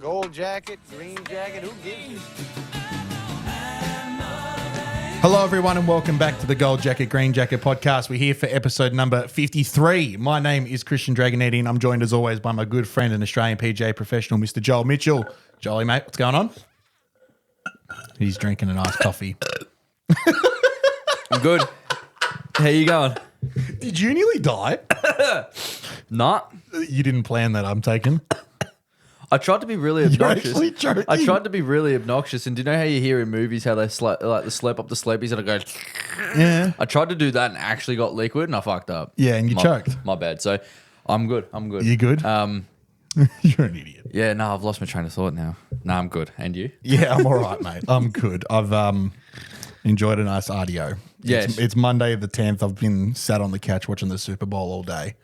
Gold jacket, green jacket, who gives you? Hello, everyone, and welcome back to the Gold Jacket, Green Jacket podcast. We're here for episode number 53. My name is Christian Dragonetti, and I'm joined, as always, by my good friend and Australian PGA professional, Mr. Joel Mitchell. Jolie, mate, what's going on? He's drinking an iced coffee. I'm good. How you going? Did you nearly die? Nah. You didn't plan that, I'm taking. I tried to be really obnoxious. actually joking. I tried to be really obnoxious, and do you know how you hear in movies how they slap up the sleepies and I go? Yeah. I tried to do that and actually got liquid, and I fucked up. Yeah, and you choked. My bad. So I'm good. You good? You're an idiot. Yeah. No, I've lost my train of thought now. No, I'm good. And you? Yeah, I'm all right, mate. I'm good. I've enjoyed a nice RDO. Yes. It's Monday the 10th. I've been sat on the couch watching the Super Bowl all day.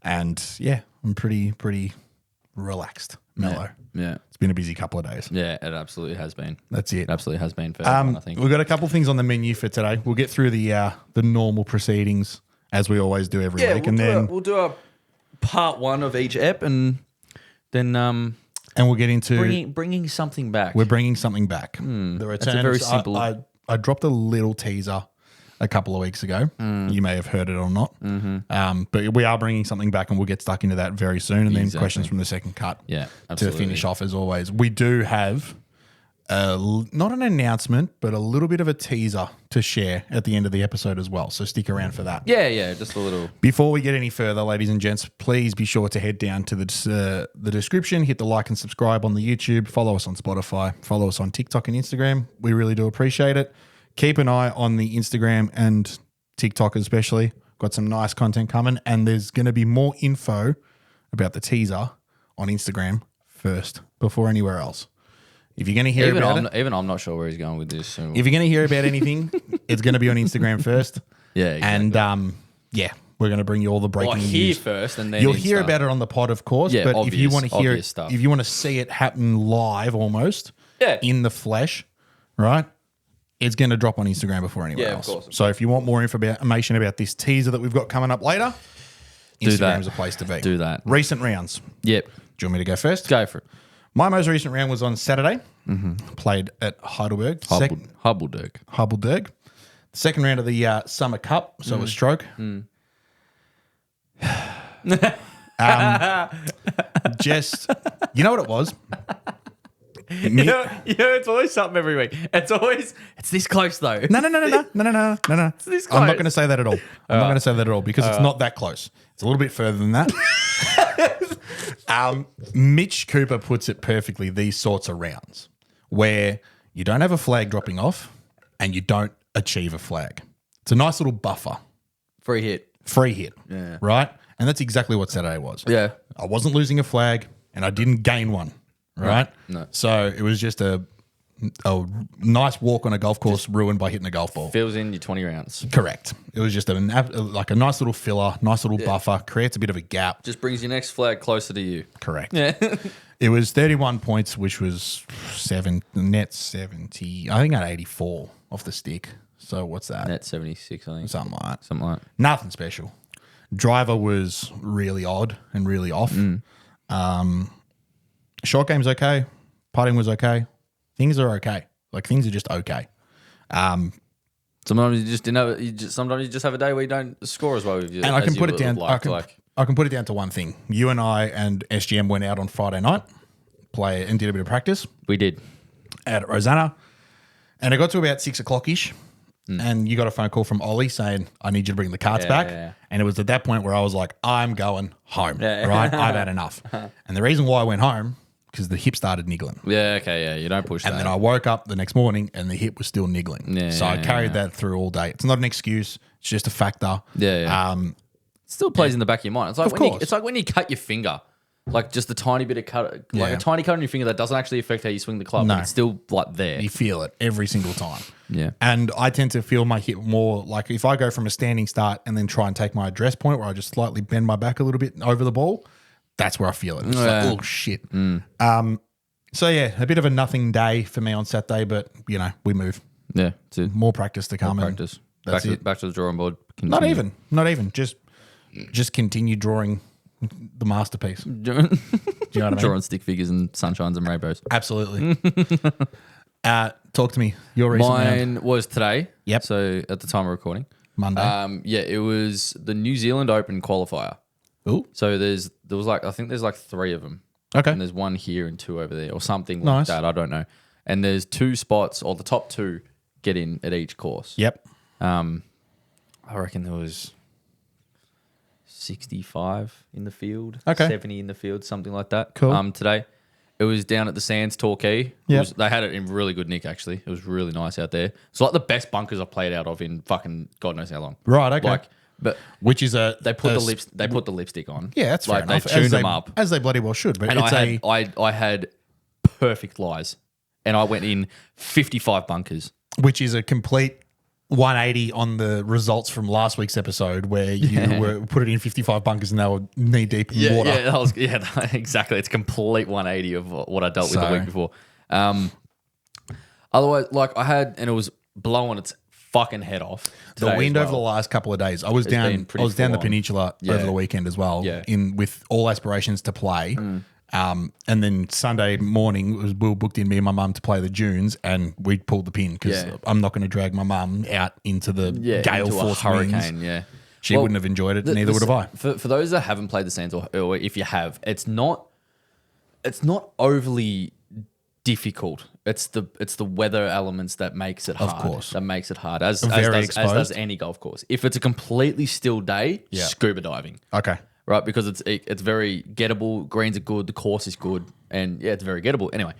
And, yeah, I'm pretty relaxed, mellow. Yeah. It's been a busy couple of days. Yeah. It absolutely has been. That's it. It absolutely has been for everyone, I think. We've got a couple things on the menu for today. We'll get through the normal proceedings, as we always do every week. We'll do a part one of each ep, and then and we'll get into... bringing something back. We're bringing something back. The return. That's a very simple... I dropped a little teaser a couple of weeks ago. You may have heard it or not. But we are bringing something back, and we'll get stuck into that very soon. And then questions from the second cut Yeah, to absolutely. finish off as always. We do have not an announcement, but a little bit of a teaser to share at the end of the episode as well. So stick around for that. Yeah, just a little. Before we get any further, ladies and gents, please be sure to head down to the description, hit the like and subscribe on the YouTube, follow us on Spotify, follow us on TikTok and Instagram. We really do appreciate it. Keep an eye on the Instagram and TikTok especially. Got some nice content coming, and there's going to be more info about the teaser on Instagram first before anywhere else. If you're going to hear I'm not sure where he's going with this. So. If you're going to hear about anything, it's going to be on Instagram first. Yeah, exactly. And we're going to bring you all the breaking news. Here first, and then you'll hear about it on the pod, of course. Yeah, but if you want to hear it, stuff. if you want to see it happen live, almost in the flesh, right? It's going to drop on Instagram before anywhere else. Of course. So if you want more information about this teaser that we've got coming up later, Instagram's a place to be. Do that. Recent rounds. Yep. Do you want me to go first? Go for it. My most recent round was on Saturday. Played at Heidelberg. Heidelberg. Second round of the Summer Cup, so it was stroke. Just, you know what it was? You know, it's always something every week. It's this close though. No. It's this I'm not close. going to say that at all. I'm not going to say that at all because it's not that close. It's a little bit further than that. Mitch Cooper puts it perfectly, these sorts of rounds where you don't have a flag dropping off and you don't achieve a flag. It's a nice little buffer. Free hit. Yeah. Right? And that's exactly what Saturday was. Yeah. I wasn't losing a flag and I didn't gain one. Right? No. So it was just a nice walk on a golf course ruined by hitting a golf ball. Fills in your 20 rounds. Correct. It was just a nice little filler, nice little buffer, creates a bit of a gap. Just brings your next flag closer to you. Correct. Yeah. It was 31 points, which was net 70. I think I had 84 off the stick. So what's that? Net 76, I think. Something like that. Something like that. Nothing special. Driver was really odd and really off. Short game's okay. Putting was okay. Things are okay. Like things are just okay. Sometimes you just didn't have. Sometimes you just have a day where you don't score as well. And I can put it down. I can put it down to one thing. You and I and SGM went out on Friday night, and did a bit of practice. We did Out at Rosanna, and it got to about 6 o'clock ish, and you got a phone call from Ollie saying, "I need you to bring the carts back." Yeah. And it was at that point where I was like, "I'm going home. Right? I've had enough." And the reason why I went home because the hip started niggling. Yeah, okay, yeah. You don't push that. And then I woke up the next morning and the hip was still niggling. Yeah, so I carried that through all day. It's not an excuse. It's just a factor. Yeah. It still plays in the back of your mind. It's like course. when you cut your finger, like just a tiny bit of cut, like a tiny cut on your finger that doesn't actually affect how you swing the club. No. But it's still like there. You feel it every single time. Yeah. And I tend to feel my hip more like if I go from a standing start and then try and take my address point where I just slightly bend my back a little bit over the ball, that's where I feel it. It's like, oh, shit. So, yeah, a bit of a nothing day for me on Saturday, but, we move. Yeah. It's it. More practice to come. More practice. That's it. Back to the drawing board. Not even. Just continue drawing the masterpiece. you know what I mean? Drawing stick figures and sunshines and rainbows. Absolutely. Talk to me. Your recent round. Mine was today. Yep. So at the time of recording. Monday. Yeah, it was the New Zealand Open qualifier. Ooh. So there was I think there's 3 of them. Okay. And there's 1 here and 2 over there or something Nice. like that. I don't know. And there's 2 spots, or the top 2 get in at each course. Yep. I reckon there was 65 in the field, Okay. 70 in the field, something like that. Cool. Today, it was down at the Sands Torquay. Yep. They had it in really good nick, actually. It was really nice out there. It's like the best bunkers I've played out of in fucking God knows how long. Right, okay. But Which is they put the lipstick on. Yeah, that's fair enough. They tuned them up, as they bloody well should. But and it's I had perfect lies, and I went in 55 bunkers. which is a complete 180 on the results from last week's episode where you were put it in 55 bunkers and they were knee deep in water. Exactly. It's a complete 180 of what I dealt with the So- week before. Otherwise, I had, and it was blowing its fucking head off. The today wind as over the well. last couple of days. I was been down pretty the full on. peninsula Yeah. over the weekend as well. Yeah. With all aspirations to play. And then Sunday morning we were booked in, me and my mum, to play the dunes, and we pulled the pin because Yeah. I'm not going to drag my mum out into the gale into a force hurricane. winds. Yeah, She wouldn't have enjoyed it. Neither would have I. For those that haven't played the Sands, or if you have, it's not overly difficult. It's the weather elements that makes it hard. Of course. That makes it hard. As Very does exposed. any golf course. If it's a completely still day, Yeah. scuba diving. Okay. Right, because it's very gettable. Greens are good. The course is good, and yeah, it's very gettable. Anyway,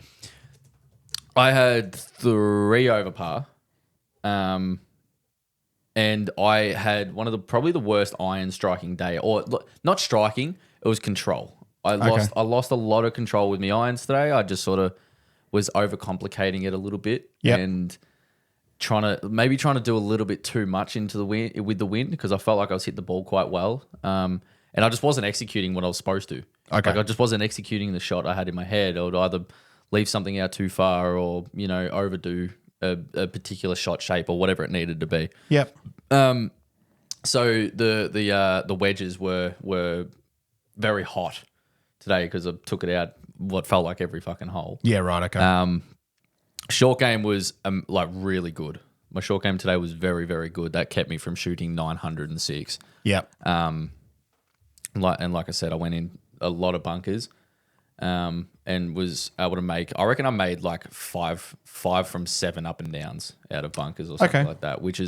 I had 3 over par, and I had one of probably the worst iron striking day, or not striking. It was control. I lost a lot of control with my irons today. I just sort of was overcomplicating it a little bit, Yep. and trying to do a little bit too much into the wind with the wind, because I felt like I was hitting the ball quite well. And I just wasn't executing what I was supposed to. Okay. I just wasn't executing the shot I had in my head. I would either leave something out too far, or overdo a particular shot shape or whatever it needed to be. Yep. So the wedges were very hot today because I took it out what felt like every fucking hole. Yeah, right. Okay. Short game was really good. My short game today was very, very good. That kept me from shooting 906. Yep. Like I said, I went in a lot of bunkers, and was able to make. I reckon I made like five from 7 up and downs out of bunkers or something like that, which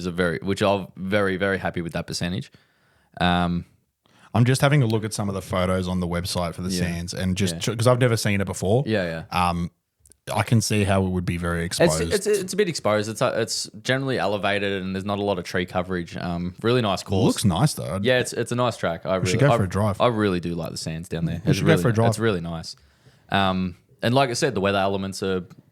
I'm very, very happy with that percentage. I'm just having a look at some of the photos on the website for the Sands, and just because I've never seen it before. Yeah. I can see how it would be very exposed. It's a bit exposed. It's generally elevated, and there's not a lot of tree coverage. Really nice course. Looks nice though. Yeah, it's a nice track. I should go for a drive. I really do like the Sands down there. should go for a drive. It's really nice. And like I said, the weather elements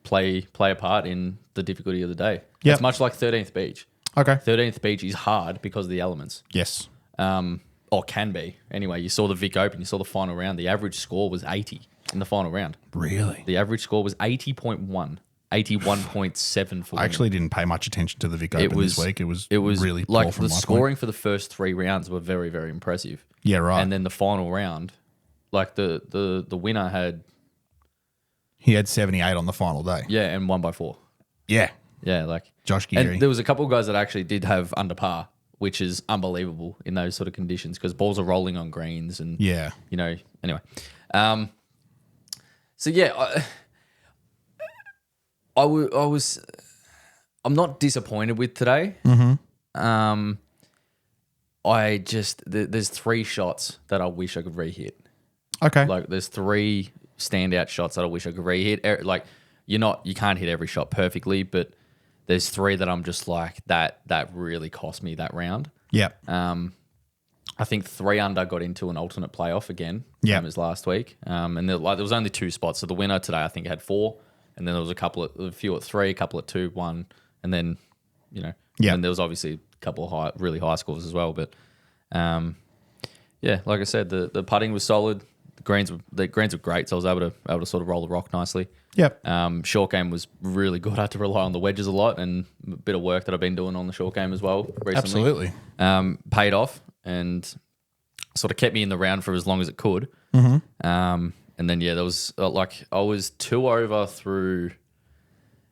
play a part in the difficulty of the day. Yep. It's much like 13th Beach. Okay. 13th Beach is hard because of the elements. Yes. Or can be. Anyway, you saw the Vic Open, you saw the final round. The average score was 80 in the final round. Really? The average score was 80.1, 81.7 for I actually didn't pay much attention to the Vic Open this week. It was really poor like from the my scoring point. for the first 3 rounds were very, very impressive. Yeah, right. And then the final round, like the winner had He had 78 on the final day. and won by 4. Yeah. Yeah, like Josh Geary. And there was a couple of guys that actually did have under par, which is unbelievable in those sort of conditions because balls are rolling on greens and Yeah. Anyway. So yeah, I'm not disappointed with today. Mm-hmm. There's 3 shots that I wish I could re-hit. Okay. Like there's 3 standout shots that I wish I could re-hit. Like you can't hit every shot perfectly, but there's 3 that I'm just like that really cost me that round. Yep. I think 3 under got into an alternate playoff again. Yep. As last week. And there was only 2 spots. So the winner today I think had 4, and then there was a few at 3, a couple at 2, 1, and then Yep. and there was obviously a couple of really high scores as well. But like I said, the putting was solid. The greens were great, so I was able to sort of roll the rock nicely. Yep. Short game was really good. I had to rely on the wedges a lot, and a bit of work that I've been doing on the short game as well recently. Absolutely. Paid off and sort of kept me in the round for as long as it could. Mm-hmm. And And then, there was I was 2 over through,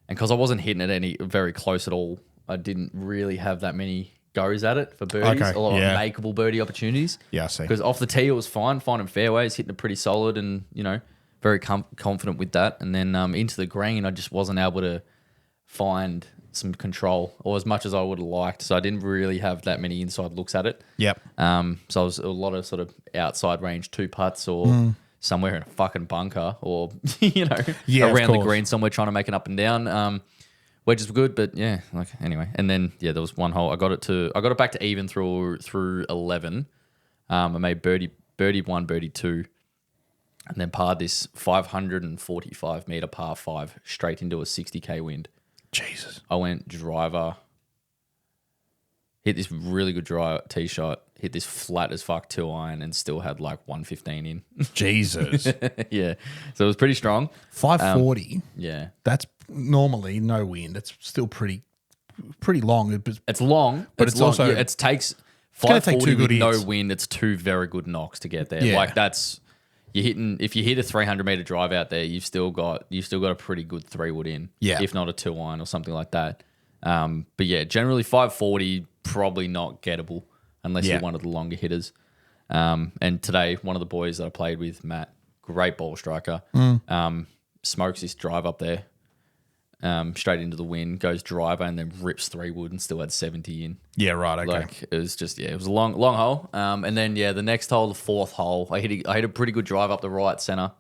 and because I wasn't hitting it any very close at all, I didn't really have that many goes at it for birdies. Okay, A lot yeah. of makeable birdie opportunities. Yeah, I see. Because off the tee, it was fine, finding fairways, hitting it pretty solid, and very confident with that. And then into the green, I just wasn't able to find some control, or as much as I would have liked. So I didn't really have that many inside looks at it. Yep. So I was a lot of sort of outside range 2 putts, or somewhere in a fucking bunker, or Yeah, of around the course. green somewhere trying to make it up and down. Wedges were good, but anyway. And then there was one hole. I got it back to even through 11. I made birdie 1, birdie 2, and then parred this 545 meter par 5 straight into a 60k wind. Jesus. I went driver, hit this really good tee shot, hit this flat as fuck 2 iron, and still had like 115 in. Jesus. Yeah, so it was pretty strong. 540. Yeah, That's normally no wind. It's still pretty long. it's long, But it's long. also- it takes gonna take 540 2 good with no hits. wind. It's 2 very good knocks to get there. Yeah. Like that's you're hitting. If you hit a 300 meter drive out there, you've still got a pretty good 3-wood in. Yeah. if not a 2 iron or something like that. But yeah, generally 540 probably not gettable unless Yeah. you're one of the longer hitters. And today, one of the boys that I played with, Matt, great ball striker, smokes this drive up there, straight into the wind, goes driver, and then rips 3-wood and still had 70 in. Yeah, right. Okay. Like it was just it was a long hole. And then the next hole, the 4th hole, I hit a pretty good drive up the right center,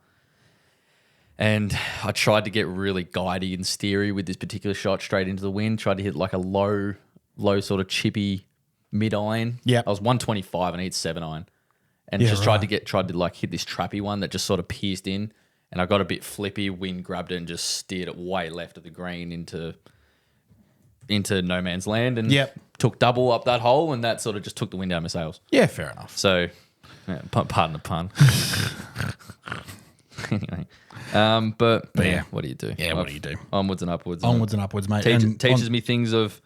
and I tried to get really guidey and steery with this particular shot straight into the wind. Tried to hit like a low sort of chippy mid iron. Yep. I was 125 and I hit 7 iron, and Yeah, just right. tried to like hit this trappy one that just sort of pierced in, and I got a bit flippy. Wind grabbed it and just steered it way left of the green into no man's land, and Yep. took double up that hole, and that sort of just took the wind out of my sails. Yeah, fair enough. So, pardon the pun. Anyway, but yeah. what do you do? Yeah, what do you do? Onwards and upwards. Onwards and upwards, mate. Teaches me things of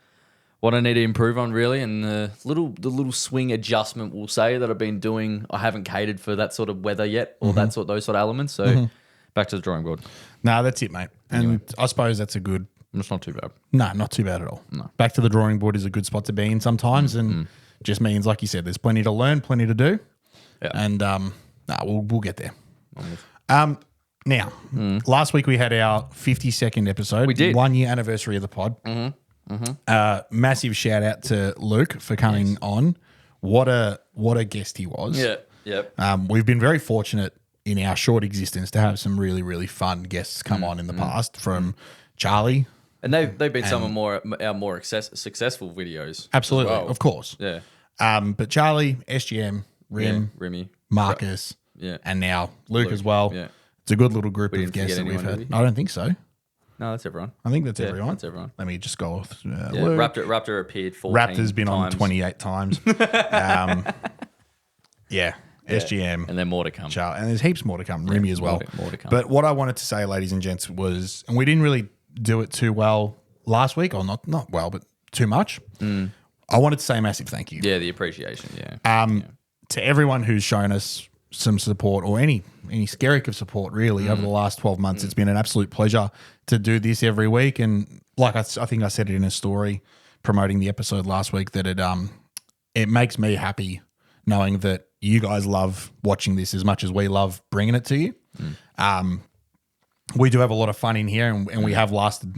what I need to improve on, really, and the little swing adjustment, we'll say, that I've been doing. I haven't catered for that sort of weather yet, or those sort of elements. So back to the drawing board. No, that's it, mate. And I suppose that's a good. It's not too bad. No, not too bad at all. No. Back to the drawing board is a good spot to be in sometimes, and just means, like you said, there's plenty to learn, plenty to do, Yeah. and we'll get there. Now, last week we had our 52nd episode. We did. 1 year anniversary of the pod. Massive shout out to Luke for coming on. What a guest he was. Yeah. Yep. We've been very fortunate in our short existence to have some really, really fun guests come on in the past, from Charlie. And they've been some of our more successful videos. Absolutely, as well. of course. Yeah. But Charlie, SGM, Rim, Yeah, Remy. Marcus, Yeah. and now Luke as well. Yeah. It's a good little group of didn't guests forget that we've anyone, had. did we? I don't think so. No, that's everyone. I think that's Yeah, everyone. that's everyone. Let me just go off. Yeah. Luke. Raptor appeared 14 Raptor's been on times. 28 times. Yeah. SGM. And then more to come. Charlie, and there's heaps more to come. Remy as well. more to come. But what I wanted to say, ladies and gents, was, and we didn't really do it too well last week, or not well, but too much. I wanted to say a massive thank you. Yeah, the appreciation. Yeah. To everyone who's shown us some support, or any skerrick of support, really, over the last 12 months. It's been an absolute pleasure to do this every week. And like I think I said it in a story promoting the episode last week, that it makes me happy knowing that you guys love watching this as much as we love bringing it to you. We do have a lot of fun in here, and we have lasted,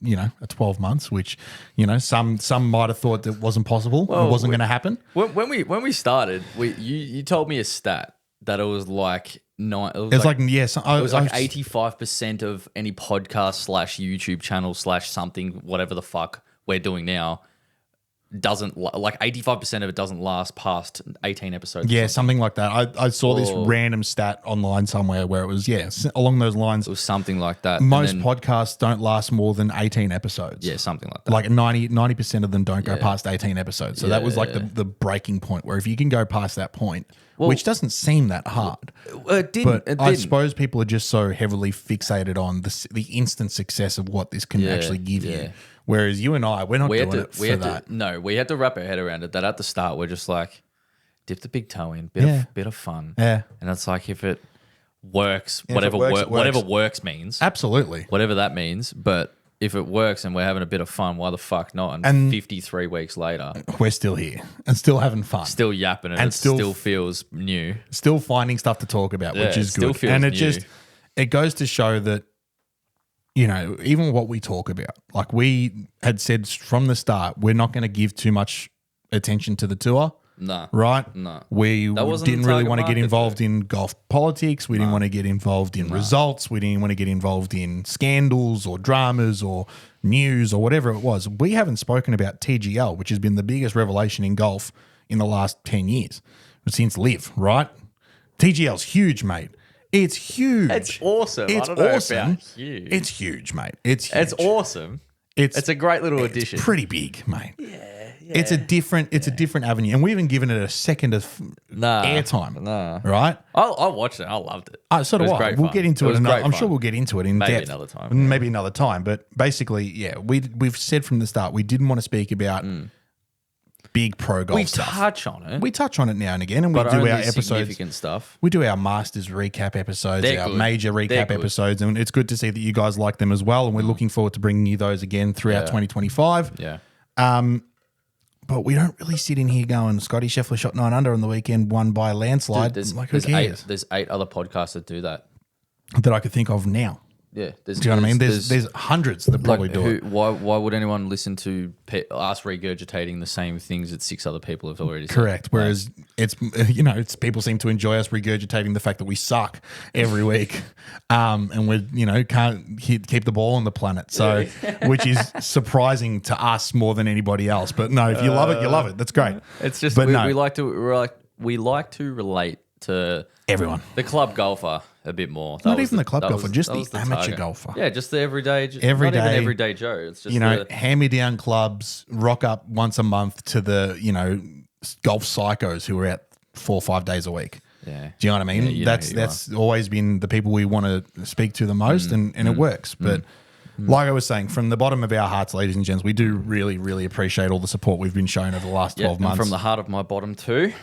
a 12 months, which, some might have thought that wasn't possible. It wasn't going to happen. When we started, you told me a stat that it was like nine. It It's like, yes, it was like 85% of any podcast / YouTube channel / something, whatever the fuck we're doing now, doesn't like 85% of it doesn't last past 18 episodes. Yeah, something like that. I saw this Or- random stat online somewhere where it was, along those lines. It was something like that. Most And then- podcasts don't last more than 18 episodes. yeah, something like that. Like 90% of them don't go past 18 episodes. So that was like the breaking point, where if you can go past that point, which doesn't seem that hard. It didn't. But I suppose people are just so heavily fixated on the instant success of what this can actually give you. Whereas you and I, we're not doing it for that. We had to wrap our head around it. That at the start, we're just like, dip the big toe in, bit of fun. Yeah. And it's like, if it works, And if it works, it works. whatever works means, Absolutely. whatever that means. But if it works and we're having a bit of fun, why the fuck not? And 53 weeks later, we're still here and still having fun. still yapping and it still feels new. Still finding stuff to talk about, Yeah, which is it still good. feels And new. it goes to show that, you know, even what we talk about, like we had said from the start, we're not going to give too much attention to the tour. Nah. Right? No. We That wasn't didn't the really target want to get market, involved in golf politics. We didn't want to get involved in results. We didn't want to get involved in scandals or dramas or news or whatever it was. We haven't spoken about TGL, which has been the biggest revelation in golf in the last 10 years since Live, right? TGL's huge, mate. It's huge. It's awesome. It's I don't know awesome. about huge. It's huge, mate. It's huge. It's awesome. It's a great little addition. It's pretty big, mate. It's a different avenue, and we haven't given it a second of airtime. Nah. Right? I watched it. I loved it. So do It was I. great We'll fun. get into It it. was great I'm fun. sure we'll get into it in Maybe depth. another time, Maybe another time. But basically, yeah, we've said from the start we didn't want to speak about big pro golf We stuff. touch on it. We touch on it now and again, and we but do only our episodes. significant stuff. We do our Masters recap episodes, They're our good. major They're recap good. episodes, and it's good to see that you guys like them as well. And we're looking forward to bringing you those again throughout 2025. Yeah. But we don't really sit in here going, Scotty Scheffler shot 9 under on the weekend, won by a landslide. Dude, Like, who cares? There's 8 other podcasts that do that. That I could think of now. Yeah. Do you know what I mean? There's hundreds that probably do it. Why would anyone listen to us regurgitating the same things that 6 other people have already said? Correct. Whereas it's people seem to enjoy us regurgitating the fact that we suck every week, and we can't keep the ball on the planet. So, which is surprising to us more than anybody else. But no, if you love it, you love it. That's great. It's just But we like to relate to everyone. the club golfer a bit more. Not even the club golfer, just the amateur target. golfer. Yeah, just the everyday, not Everyday- even everyday Joe. It's just hand-me-down clubs, rock up once a month to the golf psychos who are out 4 or 5 days a week. Yeah. Do you know what I mean? Yeah, you know who you that's always been the people we want to speak to the most, and it works. But like I was saying, from the bottom of our hearts, ladies and gents, we do really, really appreciate all the support we've been shown over the last 12 months. And from the heart of my bottom too.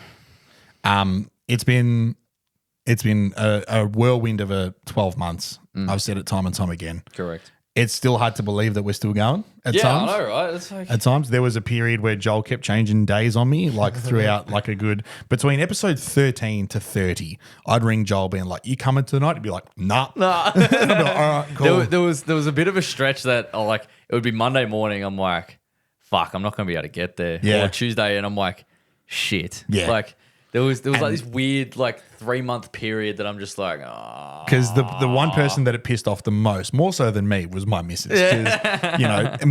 It's been a whirlwind of a 12 months. I've said it time and time again. Correct. It's still hard to believe that we're still going at Yeah, times. I know, right? It's like At times, there was a period where Joel kept changing days on me, like throughout, like a good between episode 13 to 30. I'd ring Joel, being like, "You coming tonight?" He'd be like, "Nah." And I'd be like, all right, cool. there was a bit of a stretch that it would be Monday morning. I'm like, fuck, I'm not going to be able to get there. Yeah. Or Tuesday, and I'm like, shit. Yeah. Like there was like this weird 3-month period that I'm just like, oh. Because the one person that it pissed off the most, more so than me, was my missus. 'Cause,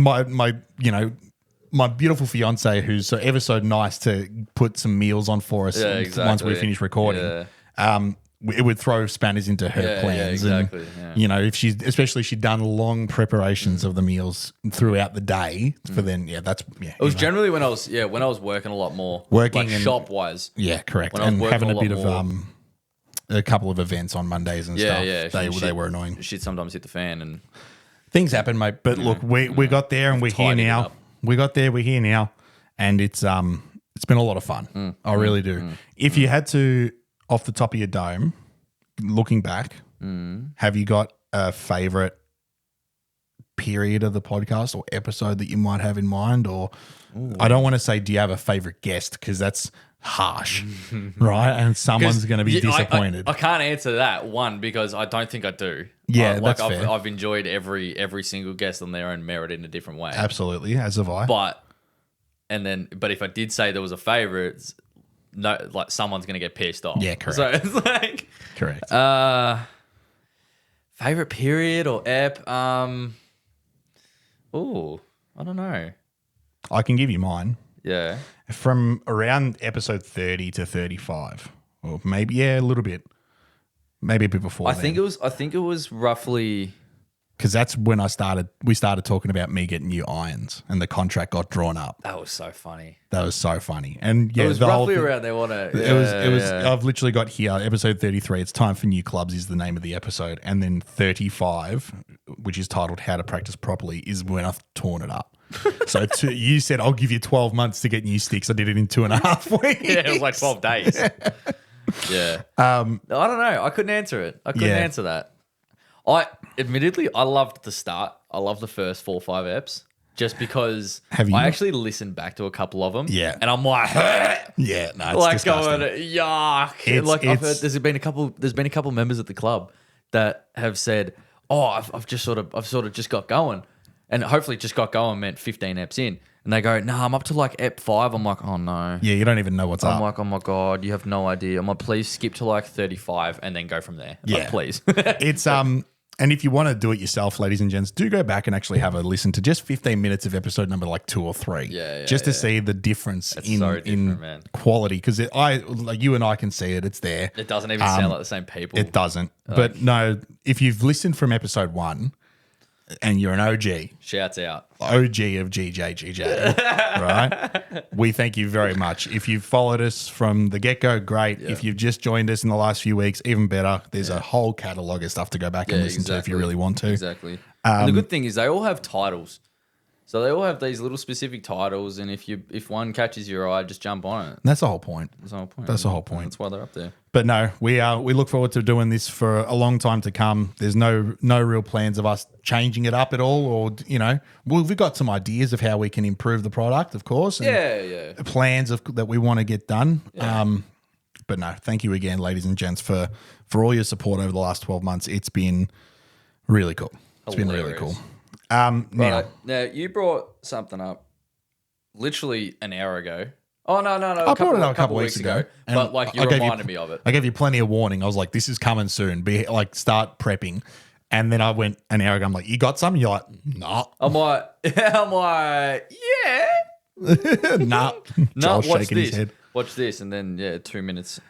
my beautiful fiance, who's so ever so nice to put some meals on for us once we finish recording. Yeah. It would throw spanners into her plans. exactly, And, if she'd done long preparations of the meals throughout the day for then, It was generally when I was working a lot more. Working and- shop wise. Yeah, correct. When I was And working having a a lot bit of more. a couple of events on Mondays and Yeah, stuff. yeah. They were annoying. Shit sometimes hit the fan and Things happen, mate. But look, we got there and we're here tidied it now. up. We got there, we're here now, and it's been a lot of fun. I really do. If you had to, off the top of your dome, looking back, have you got a favorite period of the podcast or episode that you might have in mind? Or I don't want to say, do you have a favorite guest? Because that's harsh, right? And someone's going to be disappointed. I can't answer that one because I don't think I do. Yeah, that's fair. I've enjoyed every single guest on their own merit in a different way. Absolutely, as have I. But if I did say there was a favorite, no, someone's gonna get pissed off. Yeah, correct. So it's like Correct. favorite period or ep. I don't know. I can give you mine. Yeah. From around episode 30 to 35, or maybe a little bit, maybe a bit before. I think it was roughly. because that's when we started talking about me getting new irons, and the contract got drawn up. That was so funny. That was so funny, and yeah, It was the whole roughly thing- around there, wasn't it? It was. I've literally got here episode 33. It's time for new clubs is the name of the episode, and then 35, which is titled "How to Practice Properly," is when I've torn it up. So you said I'll give you 12 months to get new sticks. I did it in 2.5 weeks. Yeah, it was like 12 days. Yeah. I don't know. I couldn't answer it. I couldn't Yeah. answer that. Admittedly, I loved the start. I loved the first 4 or 5 eps just because Have you? I actually listened back to a couple of them. Yeah. And I'm like, Yeah, no, it's like disgusting. going, yuck. It's- Like I've it's- heard there's been a couple members at the club that have said, "Oh, I've sort of just got going," and hopefully just got going meant 15 eps in, and they go, "Nah, I'm up to like ep 5." I'm like, "Oh no." Yeah, you don't even know what's I'm up. like, "Oh my god, you have no idea." I'm like, "Please skip to like 35 and then go from there." Like, Yeah. please. It's and if you want to do it yourself, ladies and gents, do go back and actually have a listen to just 15 minutes of episode number like 2 or 3. Yeah, just to see the difference in so different, man. quality. Because like you and I can see it, it's there. It doesn't even sound like the same people. It doesn't. But no, if you've listened from episode 1 and you're an OG Shouts out. of GJ, right? We thank you very much. If you've followed us from the get-go, great. Yeah. If you've just joined us in the last few weeks, even better. There's a whole catalogue of stuff to go back and listen to if you really want to. Exactly. And the good thing is they all have titles. So they all have these little specific titles, and if one catches your eye, just jump on it. That's the whole point. That's the whole point. That's the whole point. That's why they're up there. But no, we look forward to doing this for a long time to come. There's no real plans of us changing it up at all, or we've got some ideas of how we can improve the product, of course. And Yeah. plans that we want to get done. But no, thank you again, ladies and gents, for all your support over the last 12 months. It's been really cool. It's been really cool. Now, Now you brought something up literally an hour ago. Oh no! I brought it up a couple weeks ago, and but like you I gave reminded me of it. I gave you plenty of warning. I was like, "This is coming soon." Be like, start prepping. And then I went an hour ago. I'm like, "You got some?" You're like, "Nah, I'm like, yeah. nah." No, Joel's watch shaking this. his head. Watch this, and then 2 minutes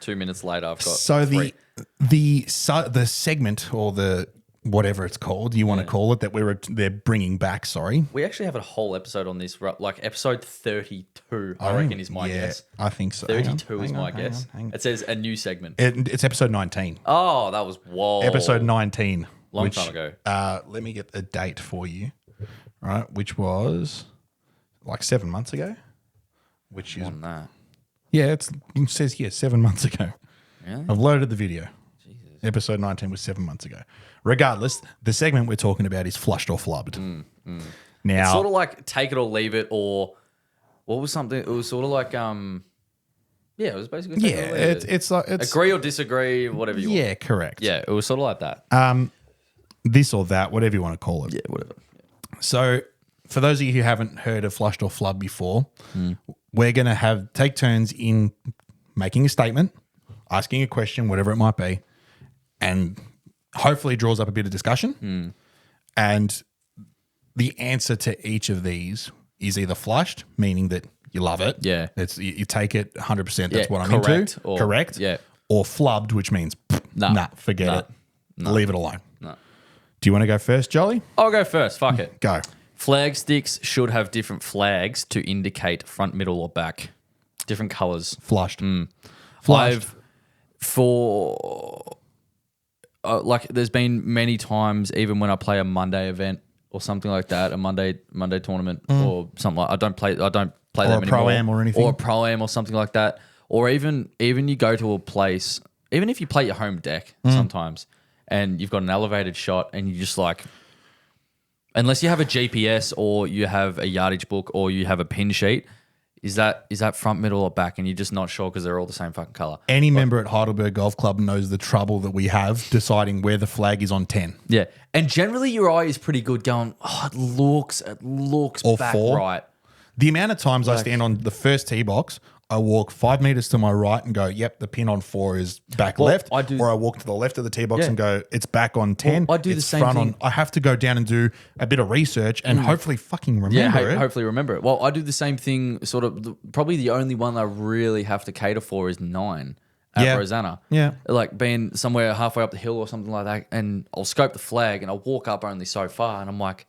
later, I've got So three. the segment or the whatever it's called, you want to call it, that they're bringing back. Sorry, We actually have a whole episode on this, like episode 32. I reckon is my guess. I think so. Hang on, 32 is hang my on, hang guess. on, hang on. It says a new segment. It's episode 19. Oh, that was whoa. Episode 19. Long time ago. Let me get a date for you. Right, which was like 7 months ago. Which is More than that. yeah, it says here 7 months ago. Really? I've loaded the video. Episode 19 was 7 months ago. Regardless, the segment we're talking about is flushed or flubbed. Now, It's sort of like take it or leave it, or what was something? It was sort of like it was basically take it or leave it. it's like it's Agree or disagree, whatever you want. yeah, correct. Yeah, it was sort of like that. This or that, whatever you want to call it. Yeah, whatever. So, for those of you who haven't heard of flushed or flubbed before, we're going to take turns in making a statement, asking a question, whatever it might be, and hopefully draws up a bit of discussion. And the answer to each of these is either flushed, meaning that you love it. Yeah. It's you take it 100%. That's Yeah, what I'm correct, into. or- Correct. yeah. Or flubbed, which means nah, forget it. Leave it alone. No. Do you want to go first, Jolly? I'll go first. Fuck it. Go. Flag sticks should have different flags to indicate front, middle, or back. Different colours. Flushed. Flushed. Like there's been many times, even when I play a Monday event or something like that, a Monday tournament or something like I don't play that a many pro-am more. or anything. Or a pro-am or something like that. Or even you go to a place, even if you play your home deck sometimes and you've got an elevated shot and you just like, unless you have a GPS or you have a yardage book or you have a pin sheet, is that front, middle, or back? And you're just not sure because they're all the same fucking color. Any member at Heidelberg Golf Club knows the trouble that we have deciding where the flag is on 10. Yeah, and generally your eye is pretty good. Going, it looks Or back 4. right. The amount of times I stand on the first tee box, I walk 5 meters to my right and go, yep, the pin on 4 is back left. I do- or I walk to the left of the tee box Yeah. and go, it's back on 10. I do the it's same front thing. On, I have to go down and do a bit of research and hopefully fucking remember it. Hopefully remember it. Well, I do the same thing. Sort of, probably the only one I really have to cater for is 9 at Yeah. Rosanna. Yeah. Like being somewhere halfway up the hill or something like that, and I'll scope the flag and I'll walk up only so far, and I'm like,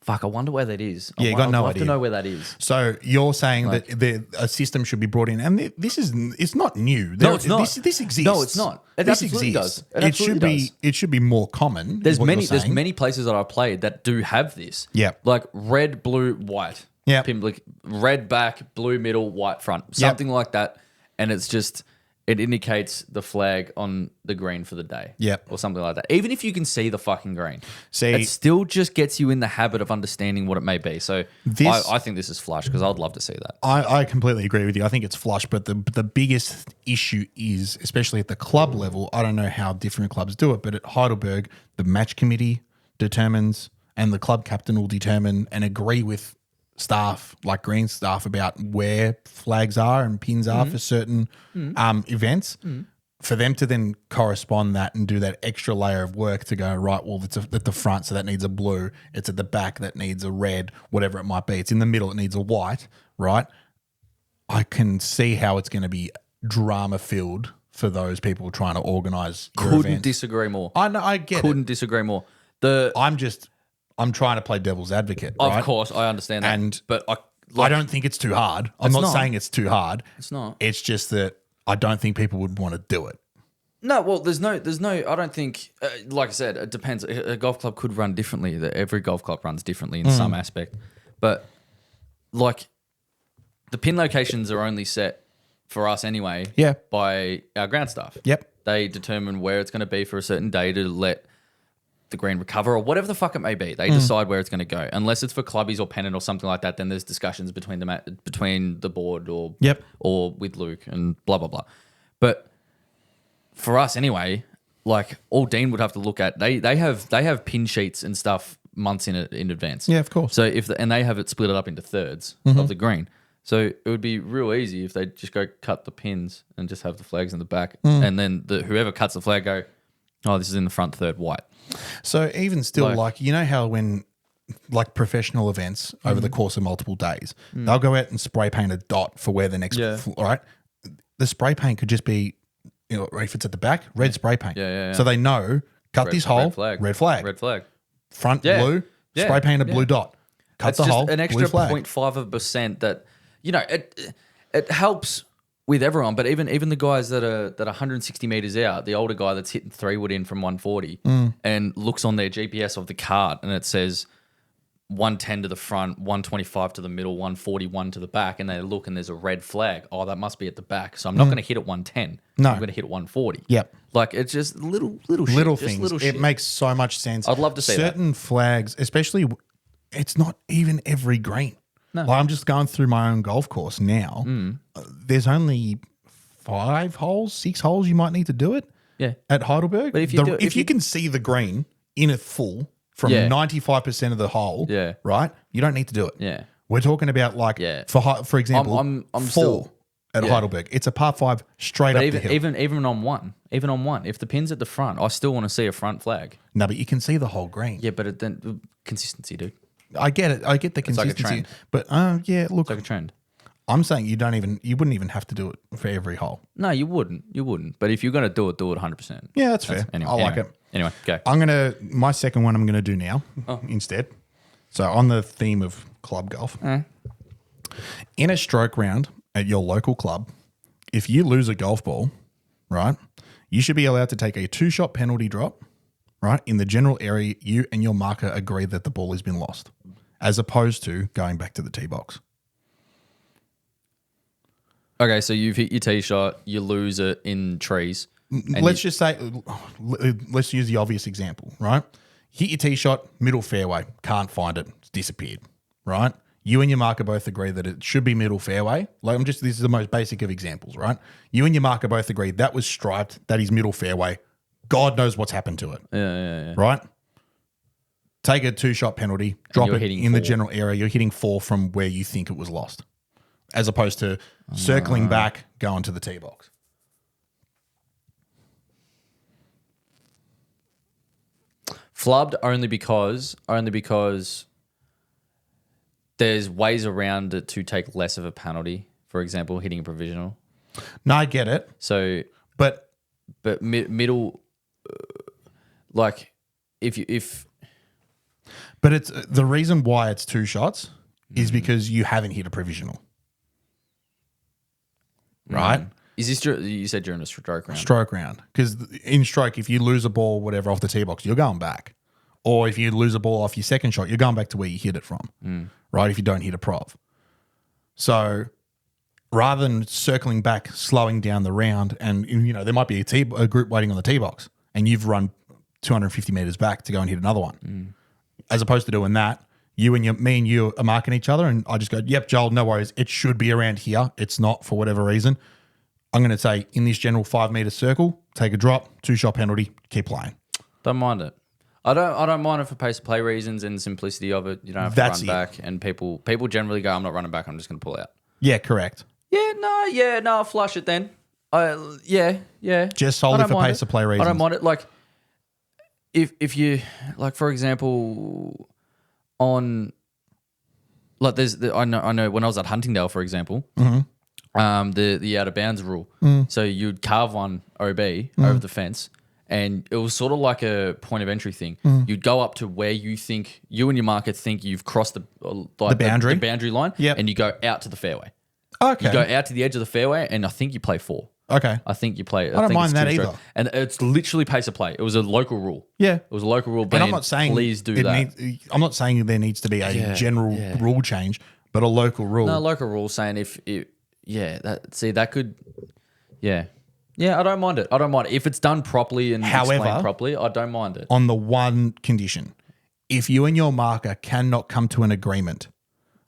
fuck, I wonder where that is. Yeah, you got no I'd love idea. to know where that is. So you're saying that a system should be brought in, and it's not new. No, it's not. This exists. No, it's not. It this absolutely exists. does. It absolutely does. It should be more common. There's is what you're there's saying. many places that I've played that do have this. Yep. Like red, blue, white. Yep. Like red back, blue middle, white front. Something like that. And it's just it indicates the flag on the green for the day. Yep. Or something like that. Even if you can see the fucking green. See, it still just gets you in the habit of understanding what it may be. So I think this is flush because I'd love to see that. I completely agree with you. I think it's flush, but the biggest issue is, especially at the club level, I don't know how different clubs do it, but at Heidelberg, the match committee determines and the club captain will determine and agree with staff, like green staff, about where flags are and pins are for certain events. For them to then correspond that and do that extra layer of work to go, right, well, it's at the front, so that needs a blue. It's at the back, that needs a red, whatever it might be. It's in the middle, it needs a white, right? I can see how it's going to be drama-filled for those people trying to organise your Couldn't events. disagree more. I know, I get it. Couldn't disagree more. I'm trying to play devil's advocate, right? Of course, I understand that. But I don't think it's too hard. I'm not saying it's too hard. It's not. It's just that I don't think people would want to do it. No, well, there's no. I don't think. Like I said, it depends. A golf club could run differently. Every golf club runs differently in some aspect, but like the pin locations are only set for us anyway. Yeah. By our ground staff. Yep. They determine where it's going to be for a certain day to let the green recover or whatever the fuck it may be. They decide where it's going to go. Unless it's for clubbies or pennant or something like that, then there's discussions between the board or with Luke and blah blah blah. But for us anyway, like all Dean would have to look at, they have pin sheets and stuff months in advance. Yeah, of course. So and they have it split up into thirds of the green. So it would be real easy if they just go cut the pins and just have the flags in the back, and then whoever cuts the flag go, oh, this is in the front third white. So even still, like you know how when like professional events over the course of multiple days, they'll go out and spray paint a dot for where the next right. The spray paint could just be, you know, if it's at the back, red spray paint. Yeah. So they know cut this hole, red flag, front blue, spray paint a blue dot, cut the hole, an extra blue flag. 0.5% that it helps with everyone, but even the guys that are 160 meters out, the older guy that's hitting 3-wood in from 140 and looks on their GPS of the cart and it says 110 to the front, 125 to the middle, 141 to the back, and they look and there's a red flag. Oh, that must be at the back. So I'm not going to hit at 110. No. I'm going to hit at 140. Yep. Like it's just little things. Little it shit. makes so much sense. I'd love to see certain flags, especially. It's not even every green. No. Like I'm just going through my own golf course now. There's only 5 holes, 6 holes you might need to do it. Yeah. At Heidelberg. But if you can see the green in it full from 95% of the hole, right? You don't need to do it. Yeah. We're talking about like for example, I'm 4 still at Heidelberg. It's a par 5 straight But up the hill. even on one, if the pin's at the front, I still want to see a front flag. No, but you can see the whole green. Yeah, but then consistency, dude. I get it. I get the It's like a consistency. trend. But look, It's like a trend. I'm saying you wouldn't even have to do it for every hole. No, you wouldn't. But if you're gonna do it 100%. Yeah, that's fair. I like it. Anyway, go. My second one I'm gonna do now instead. So on the theme of club golf, in a stroke round at your local club, if you lose a golf ball, right, you should be allowed to take a 2-shot penalty drop, right, in the general area you and your marker agree that the ball has been lost, as opposed to going back to the tee box. Okay, so you've hit your tee shot, you lose it in trees. Let's use the obvious example, right? Hit your tee shot, middle fairway, can't find it, it's disappeared, right? You and your marker both agree that it should be middle fairway. This is the most basic of examples, right? You and your marker both agree that was striped, that is middle fairway. God knows what's happened to it. Yeah. Right? Take a 2-shot penalty, drop it in the 4. general area. You're hitting 4 from where you think it was lost, as opposed to circling back, going to the tee box. Flubbed only because there's ways around it to take less of a penalty. For example, hitting a provisional. No, I get it. So, but middle, like if. But it's the reason why it's 2 shots is because you haven't hit a provisional, right? Is this you said during a stroke round? Stroke round, because in stroke, if you lose a ball, whatever, off the tee box, you're going back, or if you lose a ball off your second shot, you're going back to where you hit it from, right? If you don't hit a prov, so rather than circling back, slowing down the round, and there might be a group waiting on the tee box, and you've run 250 meters back to go and hit another one. As opposed to doing that, me and you are marking each other, and I just go, "Yep, Joel, no worries. It should be around here. It's not for whatever reason. I'm going to say in this general 5 meter circle, take a drop, 2-shot penalty, keep playing." Don't mind it. I don't mind it for pace of play reasons and the simplicity of it. You don't have to run back, and people generally go, "I'm not running back. I'm just going to pull out." Yeah, correct. Yeah, no, I'll flush it then. Yeah. Just solely for pace of play reasons. I don't mind it. Like, if you, like, for example, on, like, I know when I was at Huntingdale, for example, the out of bounds rule. So you'd carve one OB over the fence, and it was sort of like a point of entry thing. You'd go up to where you and your marker think you've crossed the boundary, the boundary line, and you go out to the fairway. Okay. You go out to the edge of the fairway, and I think you play 4. Okay. I think you play. I don't mind that either. And it's literally pace of play. It was a local rule. Yeah. It was a local rule. And I'm not saying please do that. I'm not saying there needs to be a general rule change, but a local rule. No, local rule saying that could, I don't mind it. I don't mind it if it's done properly and explained properly. I don't mind it. On the one condition, if you and your marker cannot come to an agreement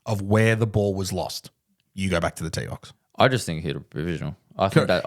of where the ball was lost, you go back to the tee box. I just think hit a provisional. I think that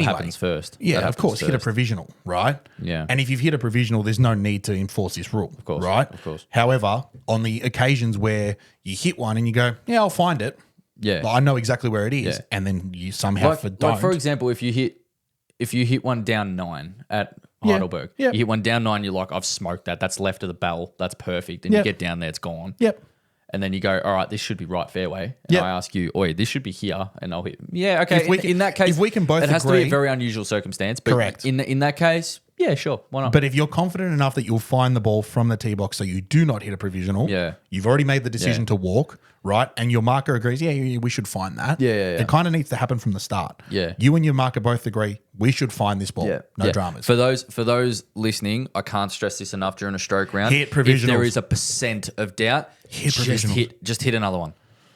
happens first. Yeah, of course, hit a provisional, right? Yeah. And if you've hit a provisional, there's no need to enforce this rule, of course, right? Of course. However, on the occasions where you hit one and you go, "Yeah, I'll find it. Yeah, I know exactly where it is," Yeah. and then you somehow don't. Like, for example, if you hit one down 9 at Heidelberg, you hit one down 9, you're like, "I've smoked that. That's left of the bell. That's perfect." And you get down there, it's gone. Yep. And then you go, "All right, this should be right fairway." And I ask you, "Oi, this should be here," and I'll hit. Yeah, okay. In that case, if we can both it has to agree, be a very unusual circumstance. But correct. In that case, yeah, sure, why not? But if you're confident enough that you'll find the ball from the tee box, so you do not hit a provisional, you've already made the decision to walk, right? And your marker agrees, we should find that. Yeah. It kind of needs to happen from the start. Yeah. You and your marker both agree we should find this ball. No dramas. For those listening, I can't stress this enough during a stroke round. Hit provisionals. If there is a % of doubt, just hit another one.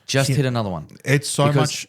Hit another one. It's so much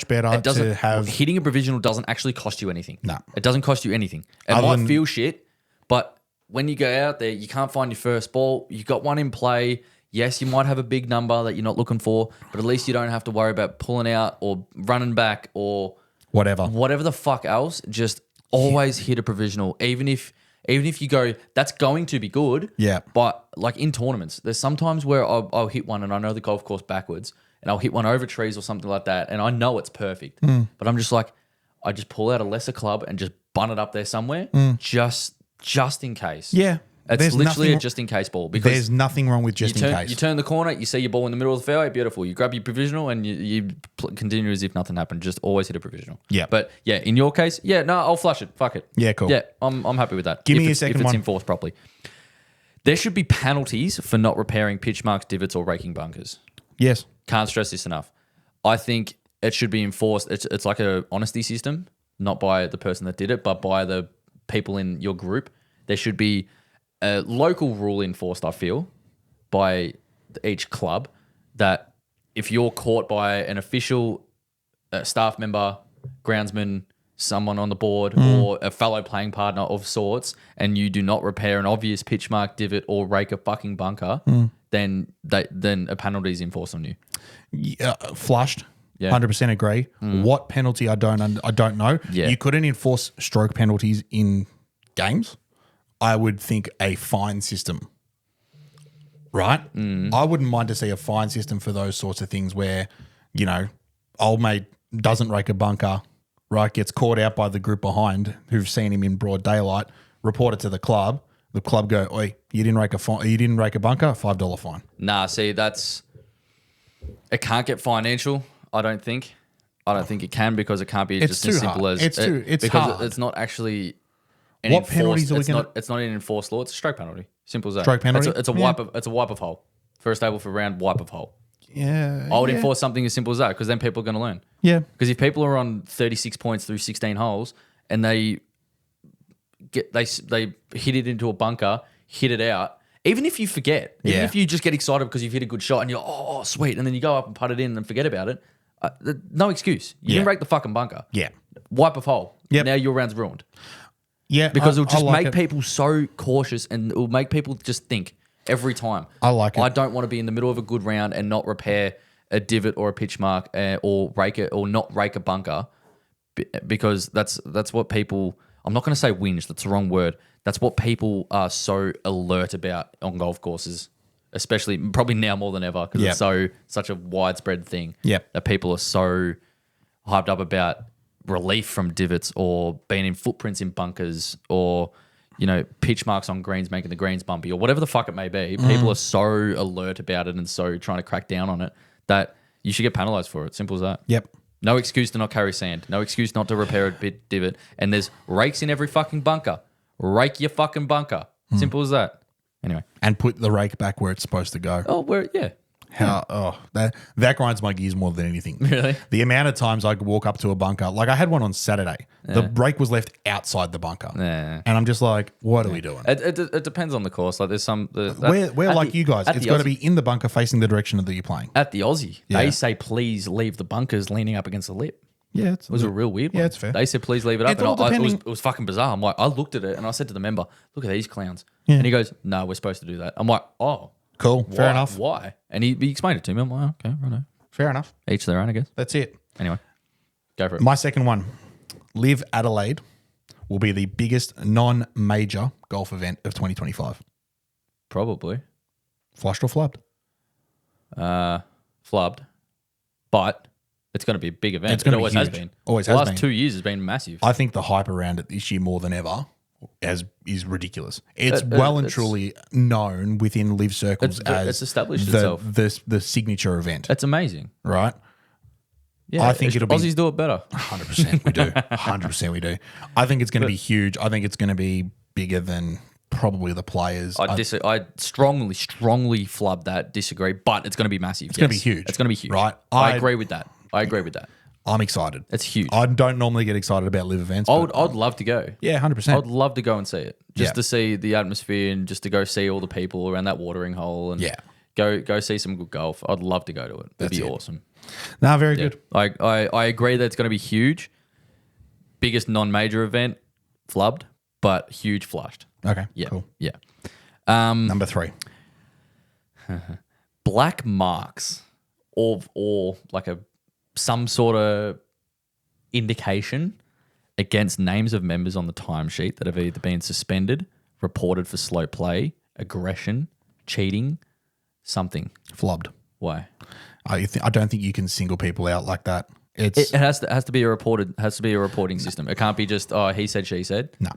better to have. Hitting a provisional doesn't actually cost you anything. No. It doesn't cost you anything. It might feel shit, but when you go out there, you can't find your first ball. You got one in play. Yes, you might have a big number that you're not looking for, but at least you don't have to worry about pulling out or running back or whatever the fuck else. Just always hit a provisional, even if you go, that's going to be good. Yeah. But like in tournaments, there's sometimes where I'll hit one and I know the golf course backwards, and I'll hit one over trees or something like that, and I know it's perfect. But I'm just like, I just pull out a lesser club and just bun it up there somewhere, just in case. Yeah. It's literally a just in case ball, because there's nothing wrong with just in case. You turn the corner, you see your ball in the middle of the fairway, beautiful. You grab your provisional and you continue as if nothing happened. Just always hit a provisional. Yeah. But yeah, in your case, I'll flush it. Fuck it. Yeah, cool. Yeah, I'm happy with that. Give me a second if it's one. enforced properly. There should be penalties for not repairing pitch marks, divots, or raking bunkers. Yes. Can't stress this enough. I think it should be enforced. It's like a honesty system, not by the person that did it, but by the people in your group. There should be a local rule enforced, I feel, by each club, that if you're caught by an official, staff member, groundsman, someone on the board, or a fellow playing partner of sorts, and you do not repair an obvious pitch mark, divot, or rake a fucking bunker, then a penalty is enforced on you. Yeah, flushed. Yeah. 100% agree. What penalty I don't know. Yeah. You couldn't enforce stroke penalties in games. I would think a fine system, right? I wouldn't mind to see a fine system for those sorts of things where, old mate doesn't rake a bunker, right? Gets caught out by the group behind who've seen him in broad daylight, report it to the club. The club go, "Oi, you didn't rake a bunker, $5 fine." Nah, see, it can't get financial. I don't think it can, because it can't be just as simple as it's because hard. it's not actually. What penalties are we going to? It's not an enforced law. It's a stroke penalty. Simple as that. Stroke penalty? It's a wipe of. It's a wipe of hole. First table for round, wipe of hole. Yeah. I would enforce something as simple as that, because then people are going to learn. Yeah. Because if people are on 36 points through 16 holes and they hit it into a bunker, hit it out. Even if you forget, even if you just get excited because you've hit a good shot and you're, oh, sweet, and then you go up and putt it in and forget about it, No excuse. You Yeah. didn't rake the fucking bunker. Yeah. Wipe off hole. Yep. Now your round's ruined. Yeah. Because it'll just I like make it. people so cautious and it'll make people just think every time. I like it. I don't want to be in the middle of a good round and not repair a divot or a pitch mark or rake it or not rake a bunker because that's what people. I'm not going to say whinge. That's the wrong word. That's what people are so alert about on golf courses, especially probably now more than ever because it's such a widespread thing. Yep. That people are so hyped up about relief from divots or being in footprints in bunkers or pitch marks on greens making the greens bumpy or whatever the fuck it may be. People are so alert about it and so trying to crack down on it that you should get penalised for it. Simple as that. Yep. No excuse to not carry sand. No excuse not to repair a bit divot. And there's rakes in every fucking bunker. Rake your fucking bunker. Simple as that. Anyway. And put the rake back where it's supposed to go. Yeah. That grinds my gears more than anything. Really? The amount of times I walk up to a bunker, like I had one on Saturday. The rake was left outside the bunker, and I'm just like, "What are we doing?" It depends on the course. Like there's some We're like you guys. It's got to be in the bunker, facing the direction that you're playing. at the Aussie. They say please leave the bunkers leaning up against the lip. Yeah, It was a real weird one. Yeah, it's fair. They said please leave it up. It's And all depending- it was fucking bizarre. I'm like, I looked at it and I said to the member, "Look at these clowns." And he goes, "No, we're supposed to do that." I'm like, "Oh, cool, fair why? enough, Why?" And he explained it to me. I'm like, "Okay, right. fair enough." Each their own, I guess." That's it. Anyway, go for it. My second one, Live Adelaide, will be the biggest non-major golf event of 2025. Probably Flushed or flubbed? flubbed, but it's going to be a big event. It's gonna it be always has huge. been. Always the has last been. 2 years has been massive. I think the hype around it this year more than ever is ridiculous. It's well and it's- truly known within Live circles as it's established the, itself. the signature event, It's amazing. right? Yeah, I think it'll be- Aussies do it better. 100% we do. 100% we do. I think it's going to be huge. I think it's going to be bigger than probably the players. I strongly flub that. Disagree, but it's going to be massive. It's gonna be huge, It's going to be huge. right? I agree with that. I agree with that. I'm excited. It's huge. I don't normally get excited about Live events. I but would love to go. yeah, 100%. I'd love to go and see it, just Yeah. to see the atmosphere and just to go see all the people around that watering hole and Yeah. go see some good golf. I'd love to go to it. It'd be it. awesome. No, very Yeah. good. I agree that it's going to be huge. Biggest non-major event, flubbed, but huge flushed. Okay, Yeah, cool. yeah. Number 3. Black marks or like some sort of indication against names of members on the timesheet that have either been suspended, reported for slow play, aggression, cheating, something. Flubbed. Why? I don't think you can single people out like that. It's It has to be a reporting system. It can't be just he said, she said. no.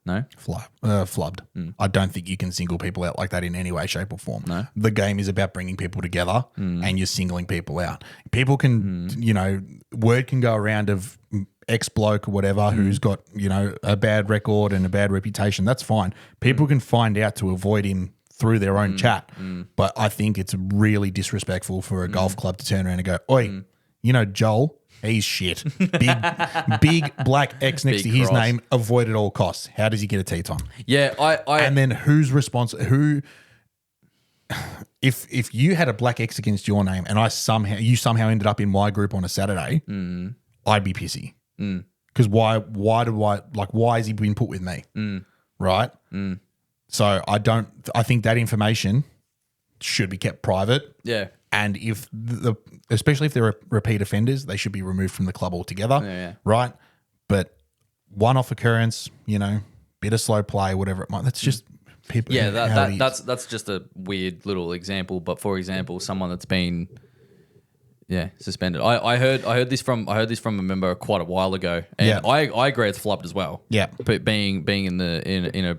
No. Flubbed. I don't think you can single people out like that in any way, shape, or form. No. The game is about bringing people together, and you're singling people out. People can, word can go around of ex bloke or whatever who's got a bad record and a bad reputation. That's fine. People can find out to avoid him through their own chat. But I think it's really disrespectful for a golf club to turn around and go, "Oi, Joel." He's shit. Big black X next Big to his cross. name. Avoid at all costs. How does he get a tee time? Yeah, I And then who's responsible? Who? If you had a black X against your name and you somehow ended up in my group on a Saturday, I'd be pissy. Because why is he being put with me? Right. So I think that information should be kept private. yeah. And especially if they're repeat offenders, they should be removed from the club altogether. Yeah. Right. But one-off occurrence, bit of slow play, whatever it might. That's just people. Yeah, how it is. that's just a weird little example. But for example, someone that's been suspended. I heard this from a member quite a while ago, and Yeah. I agree it's flopped as well. Yeah. But being in a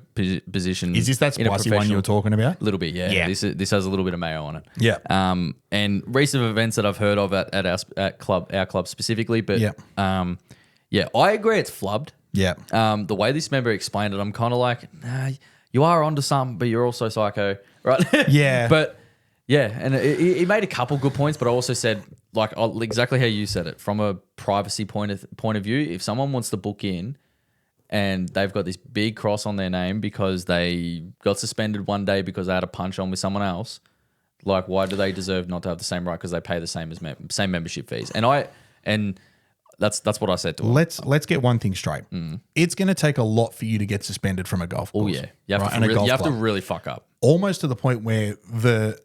position. Is this that in a spicy one you professional- were talking about? Little bit, yeah. Yeah. This has a little bit of mayo on it. Yeah. And recent events that I've heard of at our club specifically, but Yeah. I agree it's flubbed. Yeah. The way this member explained it, I'm kind of like, nah, you are onto something, but you're also psycho, right? Yeah. But yeah, and he made a couple good points, but I also said exactly how you said it from a privacy point of view. If someone wants to book in and they've got this big cross on their name because they got suspended one day because they had a punch on with someone else, Like, why do they deserve not to have the same right? Because they pay the same as same membership fees. And that's what I said to him. Let's get one thing straight. It's going to take a lot for you to get suspended from a golf course. Oh yeah, you have, right? to, And a golf you have to club. really fuck up. Almost to the point where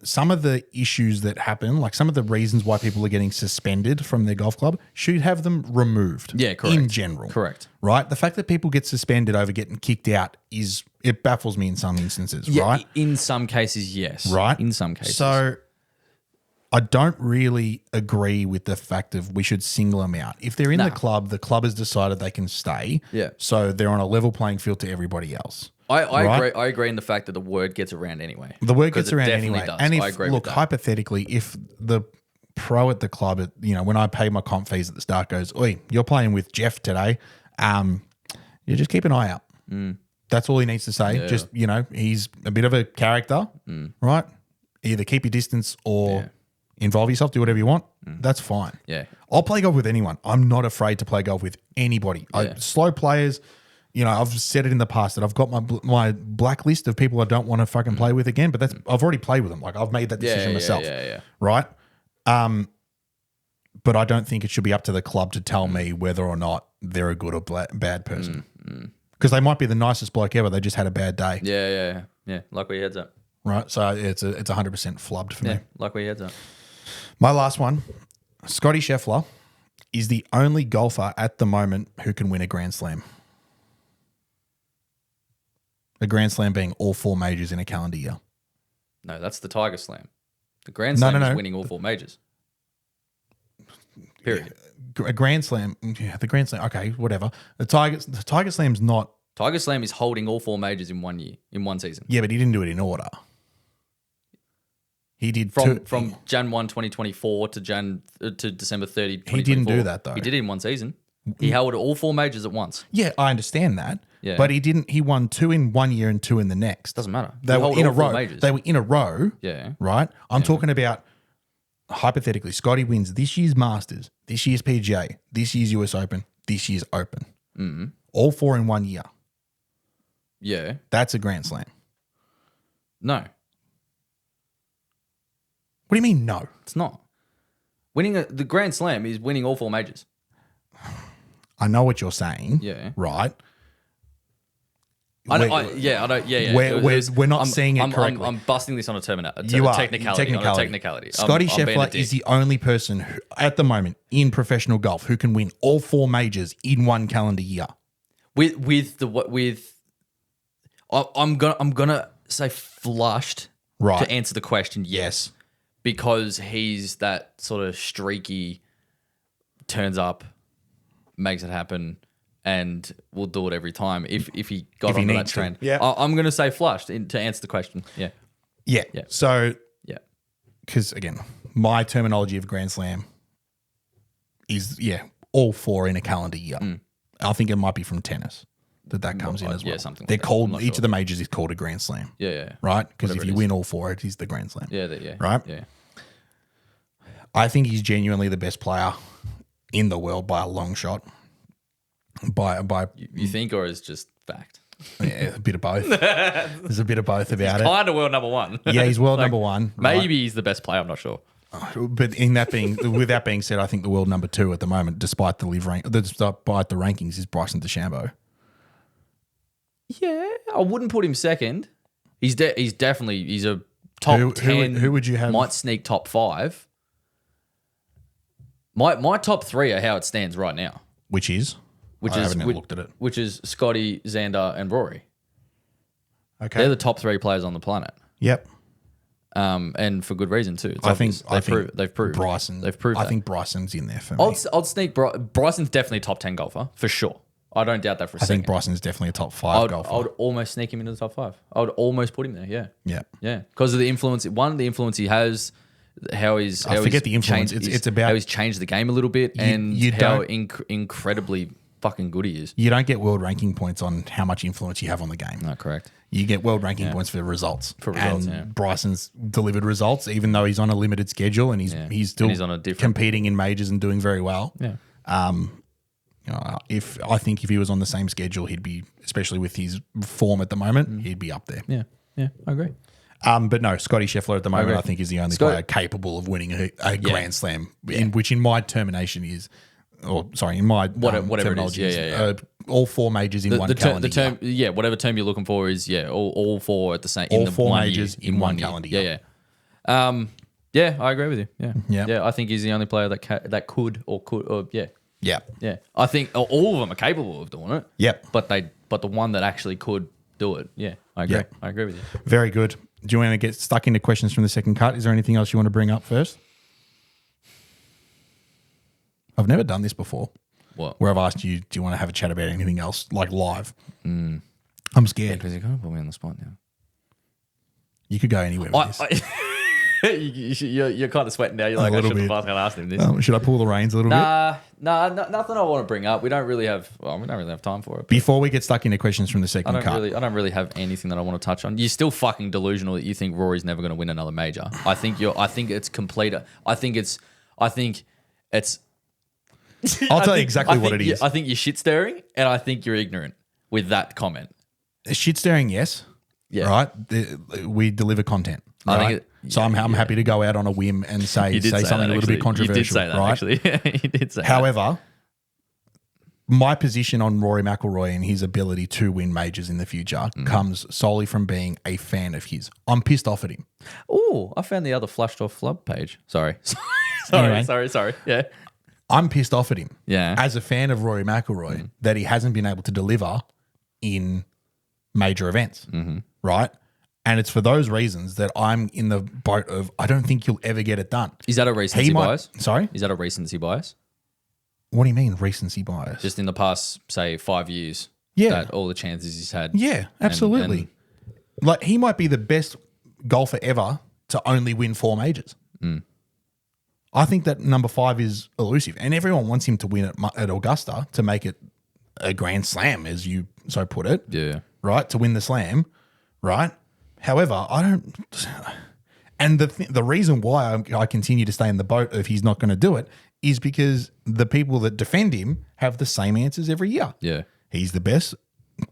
some of the issues that happen, like some of the reasons why people are getting suspended from their golf club, should have them removed. Yeah, correct. In general, Correct. Right. The fact that people get suspended over getting kicked out it baffles me in some instances. Yeah, right. in some cases, yes. Right. In some cases. So I don't really agree with the fact of we should single them out. If they're in the club has decided they can stay. Yeah. So they're on a level playing field to everybody else. I right? agree. I agree in the fact that the word gets around anyway. The word 'Cause gets it around definitely anyway. does. And if, I agree look, with that. hypothetically, if the pro at the club, when I pay my comp fees at the start goes, oi, you're playing with Jeff today, you just keep an eye out. That's all he needs to say. Yeah. Just, he's a bit of a character, right? Either keep your distance or involve yourself, do whatever you want. That's fine. Yeah. I'll play golf with anyone. I'm not afraid to play golf with anybody. Slow players, I've said it in the past that I've got my blacklist of people I don't want to fucking play with again, but I've already played with them. Like I've made that decision myself. Yeah. Right? But I don't think it should be up to the club to tell me whether or not they're a good or bad person. Because they might be the nicest bloke ever. They just had a bad day. Yeah. Like where your head's at. Right? So it's 100% flubbed for me. Yeah. Like where your head's at. My last one, Scotty Scheffler is the only golfer at the moment who can win a Grand Slam. A Grand Slam being all 4 majors in a calendar year. No, that's the Tiger Slam. The Grand Slam is winning all 4 majors. Period. A Grand Slam, the Grand Slam, okay, whatever. The Tiger Slam's not. Tiger Slam is holding all 4 majors in 1 year, in 1 season. Yeah, but he didn't do it in order. He did From Jan 1, 2024 to December 30, 2024. He didn't do that though. He did it in 1 season. He held all 4 majors at once. Yeah, I understand that. Yeah. But he didn't. He won 2 in 1 year and 2 in the next. Doesn't matter. They He were held in a all 4 row. majors. They were in a row. Yeah. Right. I'm talking about hypothetically. Scotty wins this year's Masters, this year's PGA, this year's US Open, this year's Open. Mm-hmm. All 4 in 1 year. Yeah. That's a Grand Slam. No, What do you mean? No. it's not. The Grand Slam is winning all 4 majors. I know what you're saying. Yeah. Right. I don't. Yeah. We're not seeing it correctly. I'm busting this on a technicality. Technicality. Scotty I'm being a Scheffler dick. is the only person at the moment in professional golf who can win all 4 majors in 1 calendar year. I'm gonna say flushed Right. to answer the question. Yes, because he's that sort of streaky, turns up, makes it happen, and will do it every time. If he got If he onto that needs to. trend, Yeah. I'm gonna say flushed to answer the question. Yeah, Yeah. Yeah. So, yeah. because again, my terminology of Grand Slam is, all 4 in a calendar year. I think it might be from tennis that comes in as well. Yeah, something like They're that. I'm called, not each sure. of the majors is called a Grand Slam. Yeah. Right? Because if Whatever you it is. win all 4, it is the Grand Slam. Yeah. Right? Yeah. I think he's genuinely the best player in the world by a long shot. By You think, or is just fact? yeah, a bit of both. There's a bit of both about it. Kind of world number 1. Yeah, he's world number 1. right? Maybe he's the best player. I'm not sure. But with that being said, I think the world number 2 at the moment, despite the rankings, is Bryson DeChambeau. Yeah, I wouldn't put him second. He's definitely a top 10. Who would you have? Might sneak top 5. My top 3 are how it stands right now, Which is? I haven't looked at it. Which is Scotty, Xander, and Rory. Okay. They're the top 3 players on the planet. Yep. And for good reason too. It's I think obvious. They've proved Bryson. They've proved. I that. think Bryson's in there for me. I'd sneak Bryson's definitely a top 10 golfer for sure. I don't doubt that for a I second. think Bryson's definitely a top 5 golfer. I would almost sneak him into the top 5. I would almost put him there. Yeah. Yeah. Yeah, because of the influence. One, the influence he has, how he's. I forget the influence. Changed, It's about how he's changed the game a little bit, and you how don't- incredibly fucking good he is. You don't get world ranking points on how much influence you have on the game. No, correct. You get world ranking points for results. And yeah. Bryson's delivered results, even though he's on a limited schedule and he's still And he's on a different- competing in majors and doing very well. Yeah. If he was on the same schedule, he'd be, especially with his form at the moment, he'd be up there. Yeah. Yeah. I agree. But no, Scotty Scheffler at the moment, agree. I think, is the only Scott- player capable of winning a Grand Slam, which in my termination is, in my Whatever it is. terminology Yeah. all 4 majors in one calendar year. whatever term you're looking for is all 4 at the same. All in the 4 one majors year, in one year. calendar year. Yeah. Yeah, I agree with you. Yeah. Yeah. I think he's the only player that could. Yeah. Yeah. I think all of them are capable of doing it. Yep. But the one that actually could do it. Yeah, I agree. Yeah. I agree with you. Very good. Do you want to get stuck into questions from the second cut? Is there anything else you want to bring up first? I've never done this before. What? Where I've asked you, do you want to have a chat about anything else, like live? I'm scared. Because you're going to put me on the spot now. You could go anywhere with this. You're kind of sweating now. You're like, I little should have bit. asked him this. Should I pull the reins a little bit? Nothing I want to bring up. We don't really have time for it. Before we get stuck into questions from the I second don't cut, really have anything that I want to touch on. You're still fucking delusional that you think Rory's never going to win another major. I think it's complete. I think it's. I'll tell you exactly what it is. I think you're shit staring, and I think you're ignorant with that comment. Shit staring, yes. Yeah. Right? We deliver content. I Right? think So I'm happy to go out on a whim and say You did say something that, a little bit actually. controversial. You did say that, right? actually. You did say that. However, my position on Rory McIlroy and his ability to win majors in the future comes solely from being a fan of his. I'm pissed off at him. Oh, I found the other flushed off Flubbed page. Sorry. Anyway. Sorry. Yeah. I'm pissed off at him. Yeah. As a fan of Rory McIlroy, that he hasn't been able to deliver in major events. Right? And it's for those reasons that I'm in the boat of I don't think he'll ever get it done. Is that a recency bias? Sorry? Is that a recency bias? What do you mean recency bias? Just in the past, say, 5 years. Yeah. That all the chances he's had. Yeah, absolutely. Like he might be the best golfer ever to only win 4 majors. I think that number 5 is elusive, and everyone wants him to win at Augusta to make it a Grand Slam, as you so put it. Yeah. Right, to win the Slam. Right. However, I don't. And the reason why I continue to stay in the boat of he's not going to do it is because the people that defend him have the same answers every year. Yeah. He's the best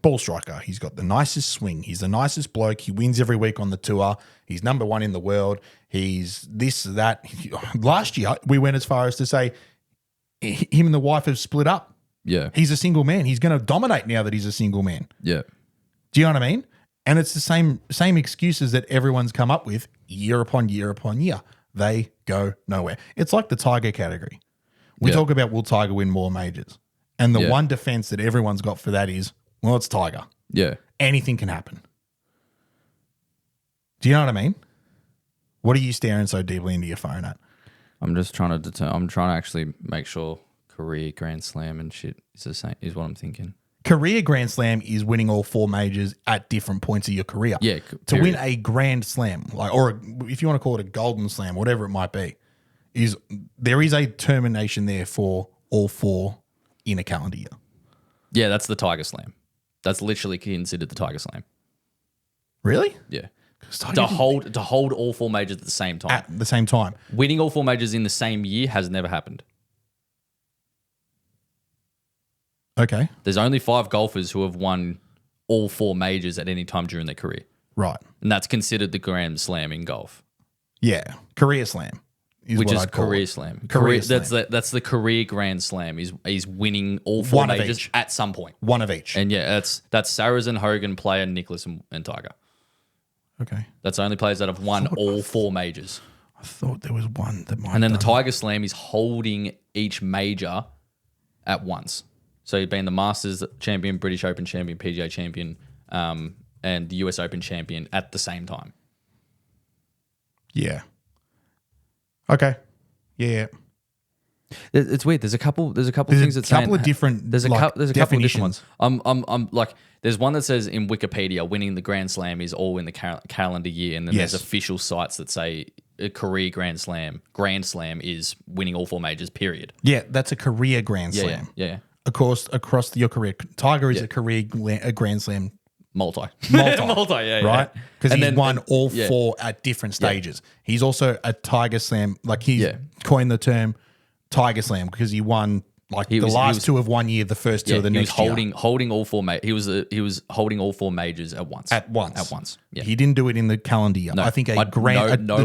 ball striker. He's got the nicest swing. He's the nicest bloke. He wins every week on the tour. He's number 1 in the world. He's this, that. Last year, we went as far as to say him and the wife have split up. Yeah. He's a single man. He's going to dominate now that he's a single man. Yeah. Do you know what I mean? And it's the same excuses that everyone's come up with year upon year upon year. They go nowhere. It's like the Tiger category. We talk about will Tiger win more majors? And the one defense that everyone's got for that is, well, it's Tiger. Yeah. Anything can happen. Do you know what I mean? What are you staring so deeply into your phone at? I'm just trying to I'm trying to actually make sure career Grand Slam and shit is the same, is what I'm thinking. Career Grand Slam is winning all 4 majors at different points of your career. Yeah, to win a Grand Slam, or if you want to call it a Golden Slam, whatever it might be, there is a termination there for all 4 in a calendar year. Yeah, that's the Tiger Slam. That's literally considered the Tiger Slam. Really? Yeah. To hold all 4 majors at the same time. At the same time. Winning all 4 majors in the same year has never happened. Okay. There's only 5 golfers who have won all 4 majors at any time during their career. Right. And that's considered the Grand Slam in golf. Yeah. Career Slam. Which what is I'd call career it. slam. Career Slam. That's the career Grand Slam. He's winning all 4 One of majors each. at some point. One of each. And yeah, that's Saracen, Hogan, Player, Nicholas, and Tiger. Okay. That's the only players that have won all 4 majors. I thought there was one that might And then the have done Tiger Slam is holding each major at once. So you've been the Masters champion, British Open champion, PGA champion, and the US Open champion at the same time. Yeah. Okay. Yeah. It's weird. There's a couple things that couple of different, There's a like, couple different definitions. ones. I'm like, there's one that says in Wikipedia, winning the Grand Slam is all in the calendar year, and then Yes. there's official sites that say a career Grand Slam is winning all 4 majors. Period. Yeah, that's a career Grand Yeah, Slam. yeah. Of course, across your career, Tiger is a career a Grand Slam, Multi, Multi. yeah, right? Because And he's then- won all yeah. 4 at different stages. He's also a Tiger Slam, like he's coined the term Tiger Slam because he won Like He the was- he last was- two of 1 year, the first two Yeah, of the he was next year. holding all four. He was holding all four majors at once. At once. At once. Yeah. He didn't do it in the calendar year. No, I think no the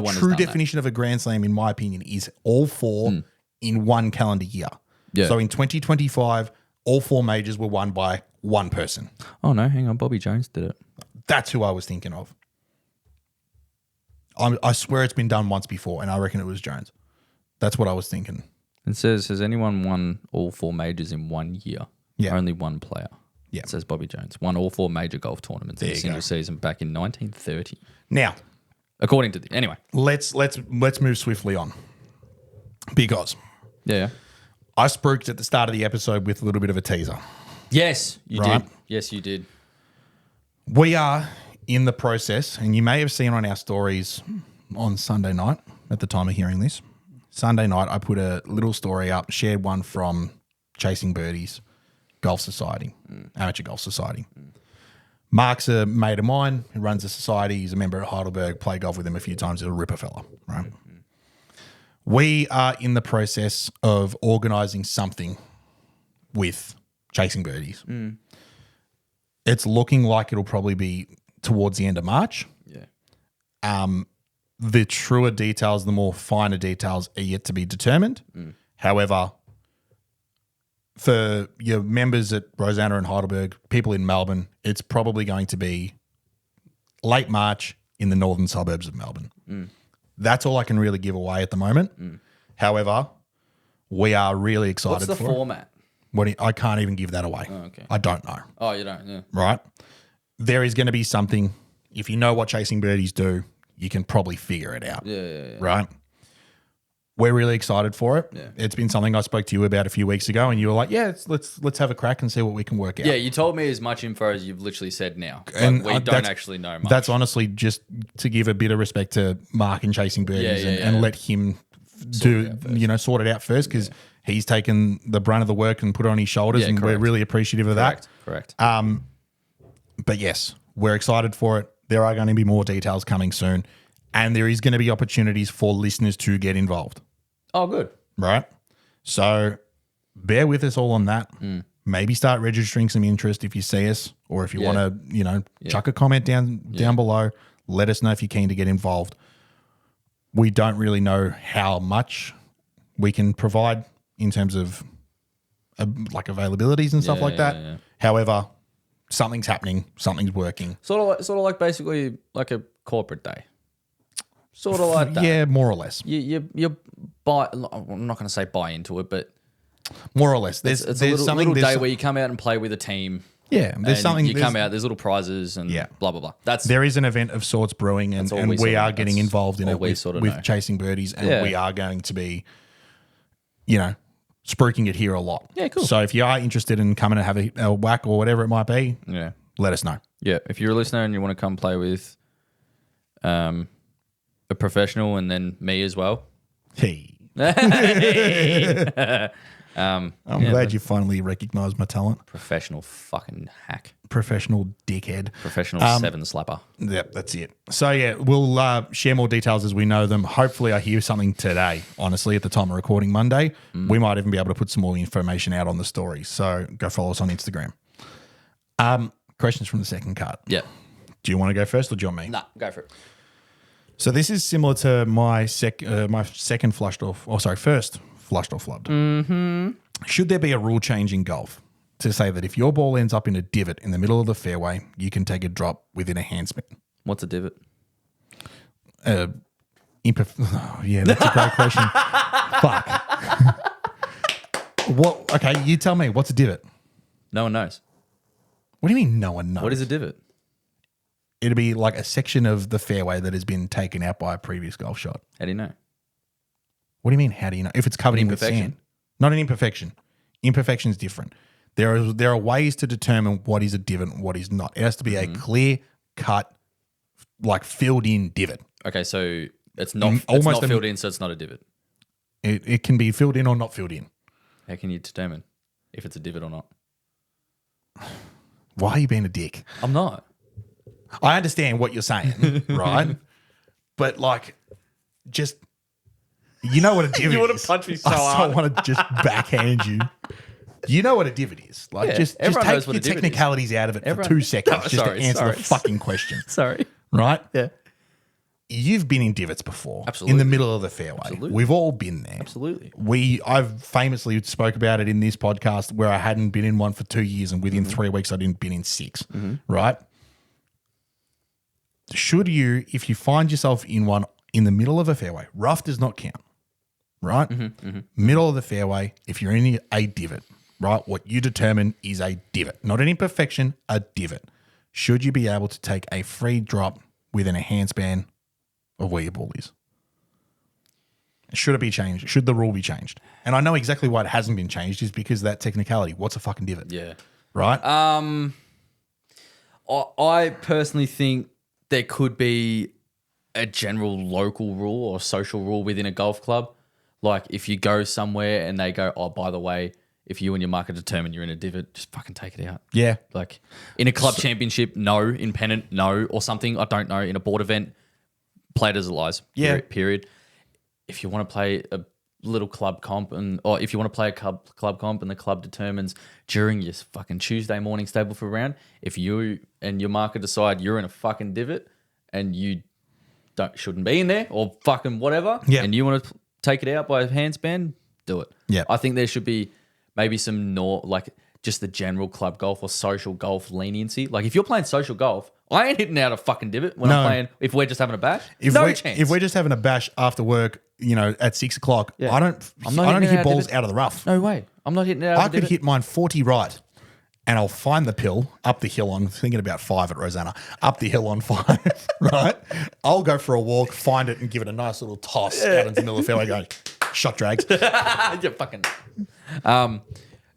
one has true done that. definition of a Grand Slam, in my opinion, is all four in one calendar year. Yeah. So in 2025, all four majors were won by one person. Oh no, hang on. Bobby Jones did it. That's who I was thinking of. I swear it's been done once before, and I reckon it was Jones. That's what I was thinking. It says, has anyone won all four majors in 1 year? Yeah. Only one player. Yeah. It says Bobby Jones won all four major golf tournaments in There a you single go. season back in 1930. Now, According to the anyway. let's move swiftly on, because Yeah. I spooked at the start of the episode with a little bit of a teaser. Yes, you Right. did. Yes, you did. We are in the process, and you may have seen on our stories on Sunday night at the time of hearing this. Sunday night, I put a little story up, shared one from Chasing Birdies Golf Society, Amateur Golf Society. Mark's a mate of mine who runs a society. He's a member at Heidelberg, play golf with him a few times. He's a ripper fella, right? We are in the process of organising something with Chasing Birdies. It's looking like it'll probably be towards the end of March. Yeah. The truer details, the more finer details are yet to be determined. However, for your members at Rosanna and Heidelberg, people in Melbourne, it's probably going to be late March in the northern suburbs of Melbourne. That's all I can really give away at the moment. However, we are really excited What's the for it. format? I can't even give that away. okay. I don't know. Oh, you don't. Yeah. Right? There is going to be something. If you know what Chasing Birdies do, you can probably figure it out. Yeah. Right? We're really excited for it. Yeah. It's been something I spoke to you about a few weeks ago, and you were like, "Yeah, let's have a crack and see what we can work out." Yeah, you told me as much info as you've literally said now. And We don't that's- actually know much. That's honestly just to give a bit of respect to Mark and Chasing Birdies and let him sort it out first, because he's taken the brunt of the work and put it on his shoulders, Yeah, and correct. we're really appreciative of that. Correct. But yes, we're excited for it. There are going to be more details coming soon, and there is going to be opportunities for listeners to get involved. Oh, good. Right? So bear with us all on that. Maybe start registering some interest if you see us, or if you want to, chuck a comment down below. Let us know if you're keen to get involved. We don't really know how much we can provide in terms of like availabilities and stuff like that. Yeah. However, something's happening, something's working. Sort of like basically like a corporate day. Sort of like that. Yeah, more or less. You buy. I'm not going to say buy into it, but More or less. There's it's there's a something little day there's, where you come out and play with a team. yeah, there's And something you there's- come out. There's little prizes and Yeah. blah blah blah. That's There is an event of sorts brewing, and, all and we we sort of are know. getting That's involved in all it we with, sort of with know. Chasing Birdies, and Yeah. we are going to be, spruiking it here a lot. Yeah, cool. So if you are interested in coming and have a whack or whatever it might be, yeah. let us know. Yeah, if you're a listener and you want to come play with a professional and then me as well. Hey, I'm I'm glad you finally recognised my talent. professional fucking hack. Professional dickhead. Professional seven slapper. Yep, that's it. So yeah, we'll share more details as we know them. Hopefully, I hear something today. Honestly, at the time of recording Monday, we might even be able to put some more information out on the story. So go follow us on Instagram. Questions from the second card. Yeah. Do you want to go first, or do you want me? Nah, go for it. So this is similar to my second first flushed or flubbed. Mm-hmm. Should there be a rule change in golf to say that if your ball ends up in a divot in the middle of the fairway, you can take a drop within a handspin? What's a divot? Yeah, that's a great question. Fuck. What? Okay, you tell me. What's a divot? No one knows. What do you mean no one knows? What is a divot? It'd be like a section of the fairway that has been taken out by a previous golf shot. How do you know? What do you mean? How do you know? If it's covered in with Imperfection. sand. Not an imperfection. Imperfection is different. There are ways to determine what is a divot and what is not. It has to be a clear cut, like filled in divot. Okay, so it's not almost filled in, so it's not a divot. It can be filled in or not filled in. How can you determine if it's a divot or not? Why are you being a dick? I'm not. I understand what you're saying, right? But like, just You know what a divot is. You wanna punch me so hard. I want to just backhand you. You know what a divot is. Like, Yeah, just everyone take knows what your a divot is. technicalities out of it Everyone- for 2 seconds Oh, just sorry, to answer sorry. the fucking question. Sorry. Right? Yeah. You've been in divots before. Absolutely. In the middle of the fairway. Absolutely. We've all been there. Absolutely. I've famously spoke about it in this podcast where I hadn't been in one for 2 years and within 3 weeks I didn't been in 6. Right? Should you, if you find yourself in one in the middle of a fairway, rough does not count. Right? Middle of the fairway, if you're in a divot, right? What you determine is a divot. Not an imperfection, a divot. Should you be able to take a free drop within a handspan of where your ball is? Should it be changed? Should the rule be changed? And I know exactly why it hasn't been changed is because of that technicality. What's a fucking divot? Yeah. Right? I personally think there could be a general local rule or social rule within a golf club. Like if you go somewhere and they go, oh, by the way, if you and your market determine you're in a divot, just fucking take it out. Yeah. Like in a club championship, no. In pennant, no. Or something, I don't know. In a board event, play it as it lies. Yeah. Period. If you want to play a little club comp or if you want to play a club comp and the club determines during your fucking Tuesday morning stable for a round, if you and your market decide you're in a fucking divot and you shouldn't be in there or fucking whatever, and you want to take it out by a handspan, do it. Yeah. I think there should be maybe some like just the general club golf or social golf leniency. Like if you're playing social golf, I ain't hitting out a fucking divot when I'm playing. If we're just having a bash, no chance. If we're just having a bash after work, at 6 o'clock, Yeah. I don't I'm not hitting hit out balls divot. out of the rough. No way. I'm not hitting it out. I of a could divot. hit mine 40 right, and I'll find the pill up the hill on, thinking about 5 at Rosanna, up the hill on 5, right? I'll go for a walk, find it, and give it a nice little toss out into the middle of the fairway, go, shot drags. You're fucking.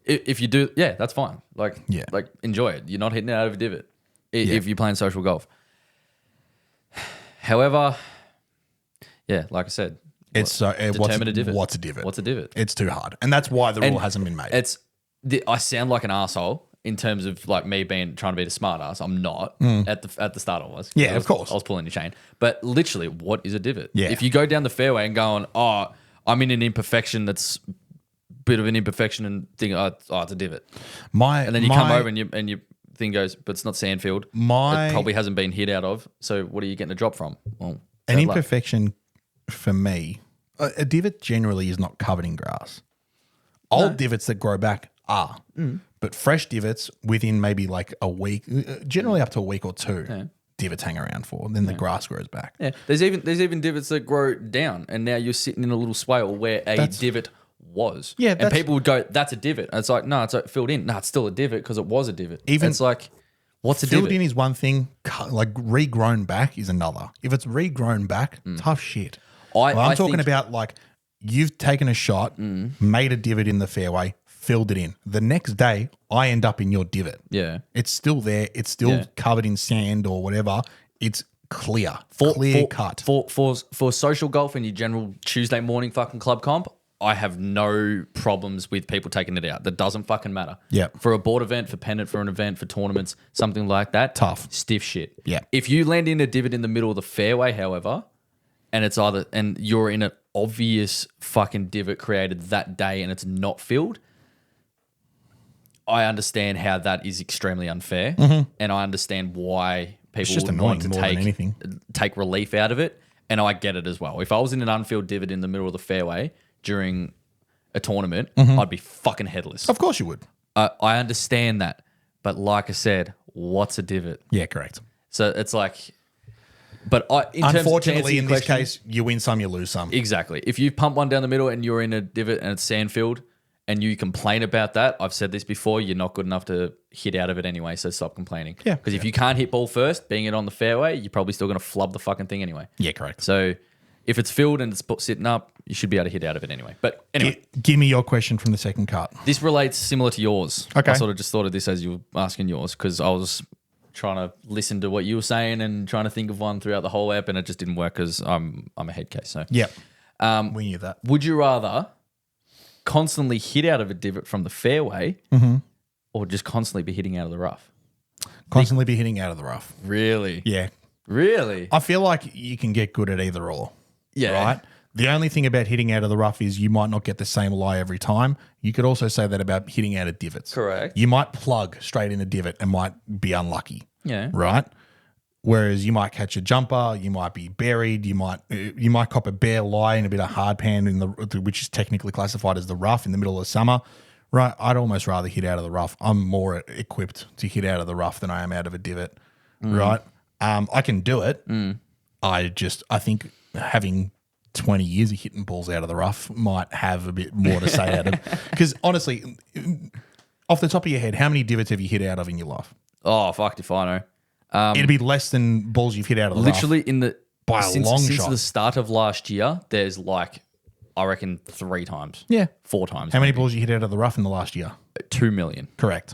If you do, that's fine. Like, enjoy it. You're not hitting it out of a divot if you're playing social golf. However, like I said, Determine a divot. What's a divot? What's a divot? It's too hard, and that's why the rule hasn't been made. I sound like an asshole in terms of like me trying to be the smart ass. I'm not at the start. I was. Of course. I was pulling your chain, but literally, what is a divot? Yeah. If you go down the fairway and going, oh, I'm in an imperfection that's bit of an imperfection and think, oh, it's a divot. And then you come over and your thing goes, but it's not Sandfield. It probably hasn't been hit out of. So what are you getting a drop from? Well, an imperfection for me, a divot generally is not covered in grass. Old divots that grow back are, but fresh divots within maybe like a week, generally up to a week or two, divots hang around for. Then the grass grows back. Yeah, there's even divots that grow down, and now you're sitting in a little swale where a divot was. Yeah, and people would go, "That's a divot." And it's like, no, it's like filled in. No, it's still a divot because it was a divot. Even it's like, what's a filled divot? in is one thing. Like regrown back is another. If it's regrown back, tough shit. I'm talking about like you've taken a shot, made a divot in the fairway, filled it in. The next day, I end up in your divot. Yeah, it's still there. It's still covered in sand or whatever. It's clear, cut. For social golf and your general Tuesday morning fucking club comp, I have no problems with people taking it out. That doesn't fucking matter. Yeah. For a board event, for pennant, for an event, for tournaments, something like that. Tough. Stiff shit. Yeah. If you land in a divot in the middle of the fairway, however, and you're in an obvious fucking divot created that day and it's not filled, I understand how that is extremely unfair. And I understand why people just would annoying want to more than anything. take relief out of it. And I get it as well. If I was in an unfilled divot in the middle of the fairway during a tournament, I'd be fucking headless. Of course you would. I understand that. But like I said, what's a divot? Yeah, correct. So it's like, but Unfortunately, in this case, you win some, you lose some. Exactly. If you pump one down the middle and you're in a divot and it's sand filled and you complain about that, I've said this before, you're not good enough to hit out of it anyway, so stop complaining. Yeah. Because if you can't hit ball first, being it on the fairway, you're probably still going to flub the fucking thing anyway. Yeah, correct. So if it's filled and it's sitting up, you should be able to hit out of it anyway. But anyway. Give me your question from the second cut. This relates similar to yours. Okay. I sort of just thought of this as you were asking yours because I was trying to listen to what you were saying and trying to think of one throughout the whole app and it just didn't work because I'm a head case. So Yeah. We knew that. would you rather constantly hit out of a divot from the fairway or just constantly be hitting out of the rough? Constantly be hitting out of the rough. Really? Yeah. Really? I feel like you can get good at either or. Yeah. Right? The only thing about hitting out of the rough is you might not get the same lie every time. You could also say that about hitting out of divots. Correct. You might plug straight in a divot and might be unlucky. Yeah. Right? Whereas you might catch a jumper, you might be buried, you might cop a bare lie in a bit of hard pan which is technically classified as the rough in the middle of summer. Right? I'd almost rather hit out of the rough. I'm more equipped to hit out of the rough than I am out of a divot. Right? I can do it. I think having 20 years of hitting balls out of the rough might have a bit more to say out of. Because honestly, off the top of your head, how many divots have you hit out of in your life? Oh, fuck if I know. It'd be less than balls you've hit out of the Literally rough. By a long since shot. the start of last year, there's I reckon 3 times. Yeah. 4 times. How many balls you hit out of the rough in the last year? 2 million. Correct.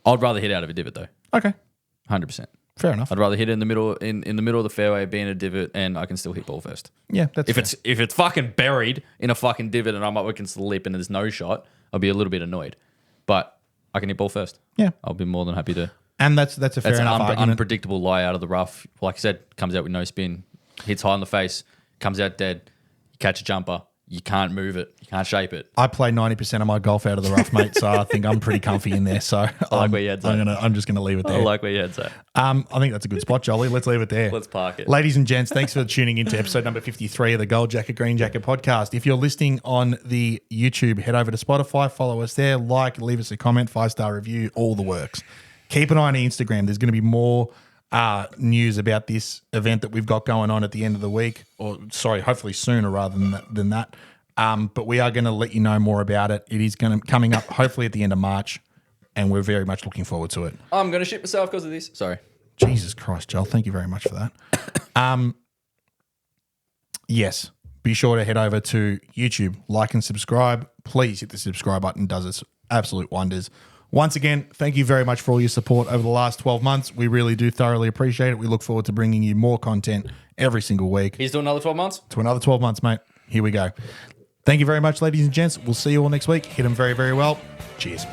I'd rather hit out of a divot though. Okay. 100%. Fair enough. I'd rather hit it in the middle in the middle of the fairway, be in a divot, and I can still hit ball first. Yeah, that's fair. If it's fucking buried in a fucking divot and I'm up against the lip and there's no shot, I'll be a little bit annoyed. But I can hit ball first. Yeah. I'll be more than happy to. And that's a fair enough an argument. unpredictable lie out of the rough. Like I said, comes out with no spin, hits high in the face, comes out dead. You catch a jumper. You can't move it. You can't shape it. I play 90% of my golf out of the rough, mate, so I think I'm pretty comfy in there. So like where your head's at. I'm just gonna leave it there. I like where your head's at. I think that's a good spot, Jolly. Let's leave it there. Let's park it. Ladies and gents, thanks for tuning into episode number 53 of the Gold Jacket, Green Jacket podcast. If you're listening on the YouTube, head over to Spotify, follow us there, leave us a comment, 5-star review, all the works. Keep an eye on the Instagram. There's going to be more news about this event that we've got going on at the end of the week, hopefully sooner rather than that. But we are going to let you know more about it. It is coming up hopefully at the end of March, and we're very much looking forward to it. I'm going to shit myself because of this. Sorry. Jesus Christ, Joel. Thank you very much for that. Yes, be sure to head over to YouTube, like and subscribe. Please hit the subscribe button. It does us absolute wonders. Once again, thank you very much for all your support over the last 12 months. We really do thoroughly appreciate it. We look forward to bringing you more content every single week. Here's to another 12 months. To another 12 months, mate. Here we go. Thank you very much, ladies and gents. We'll see you all next week. Hit them very, very well. Cheers.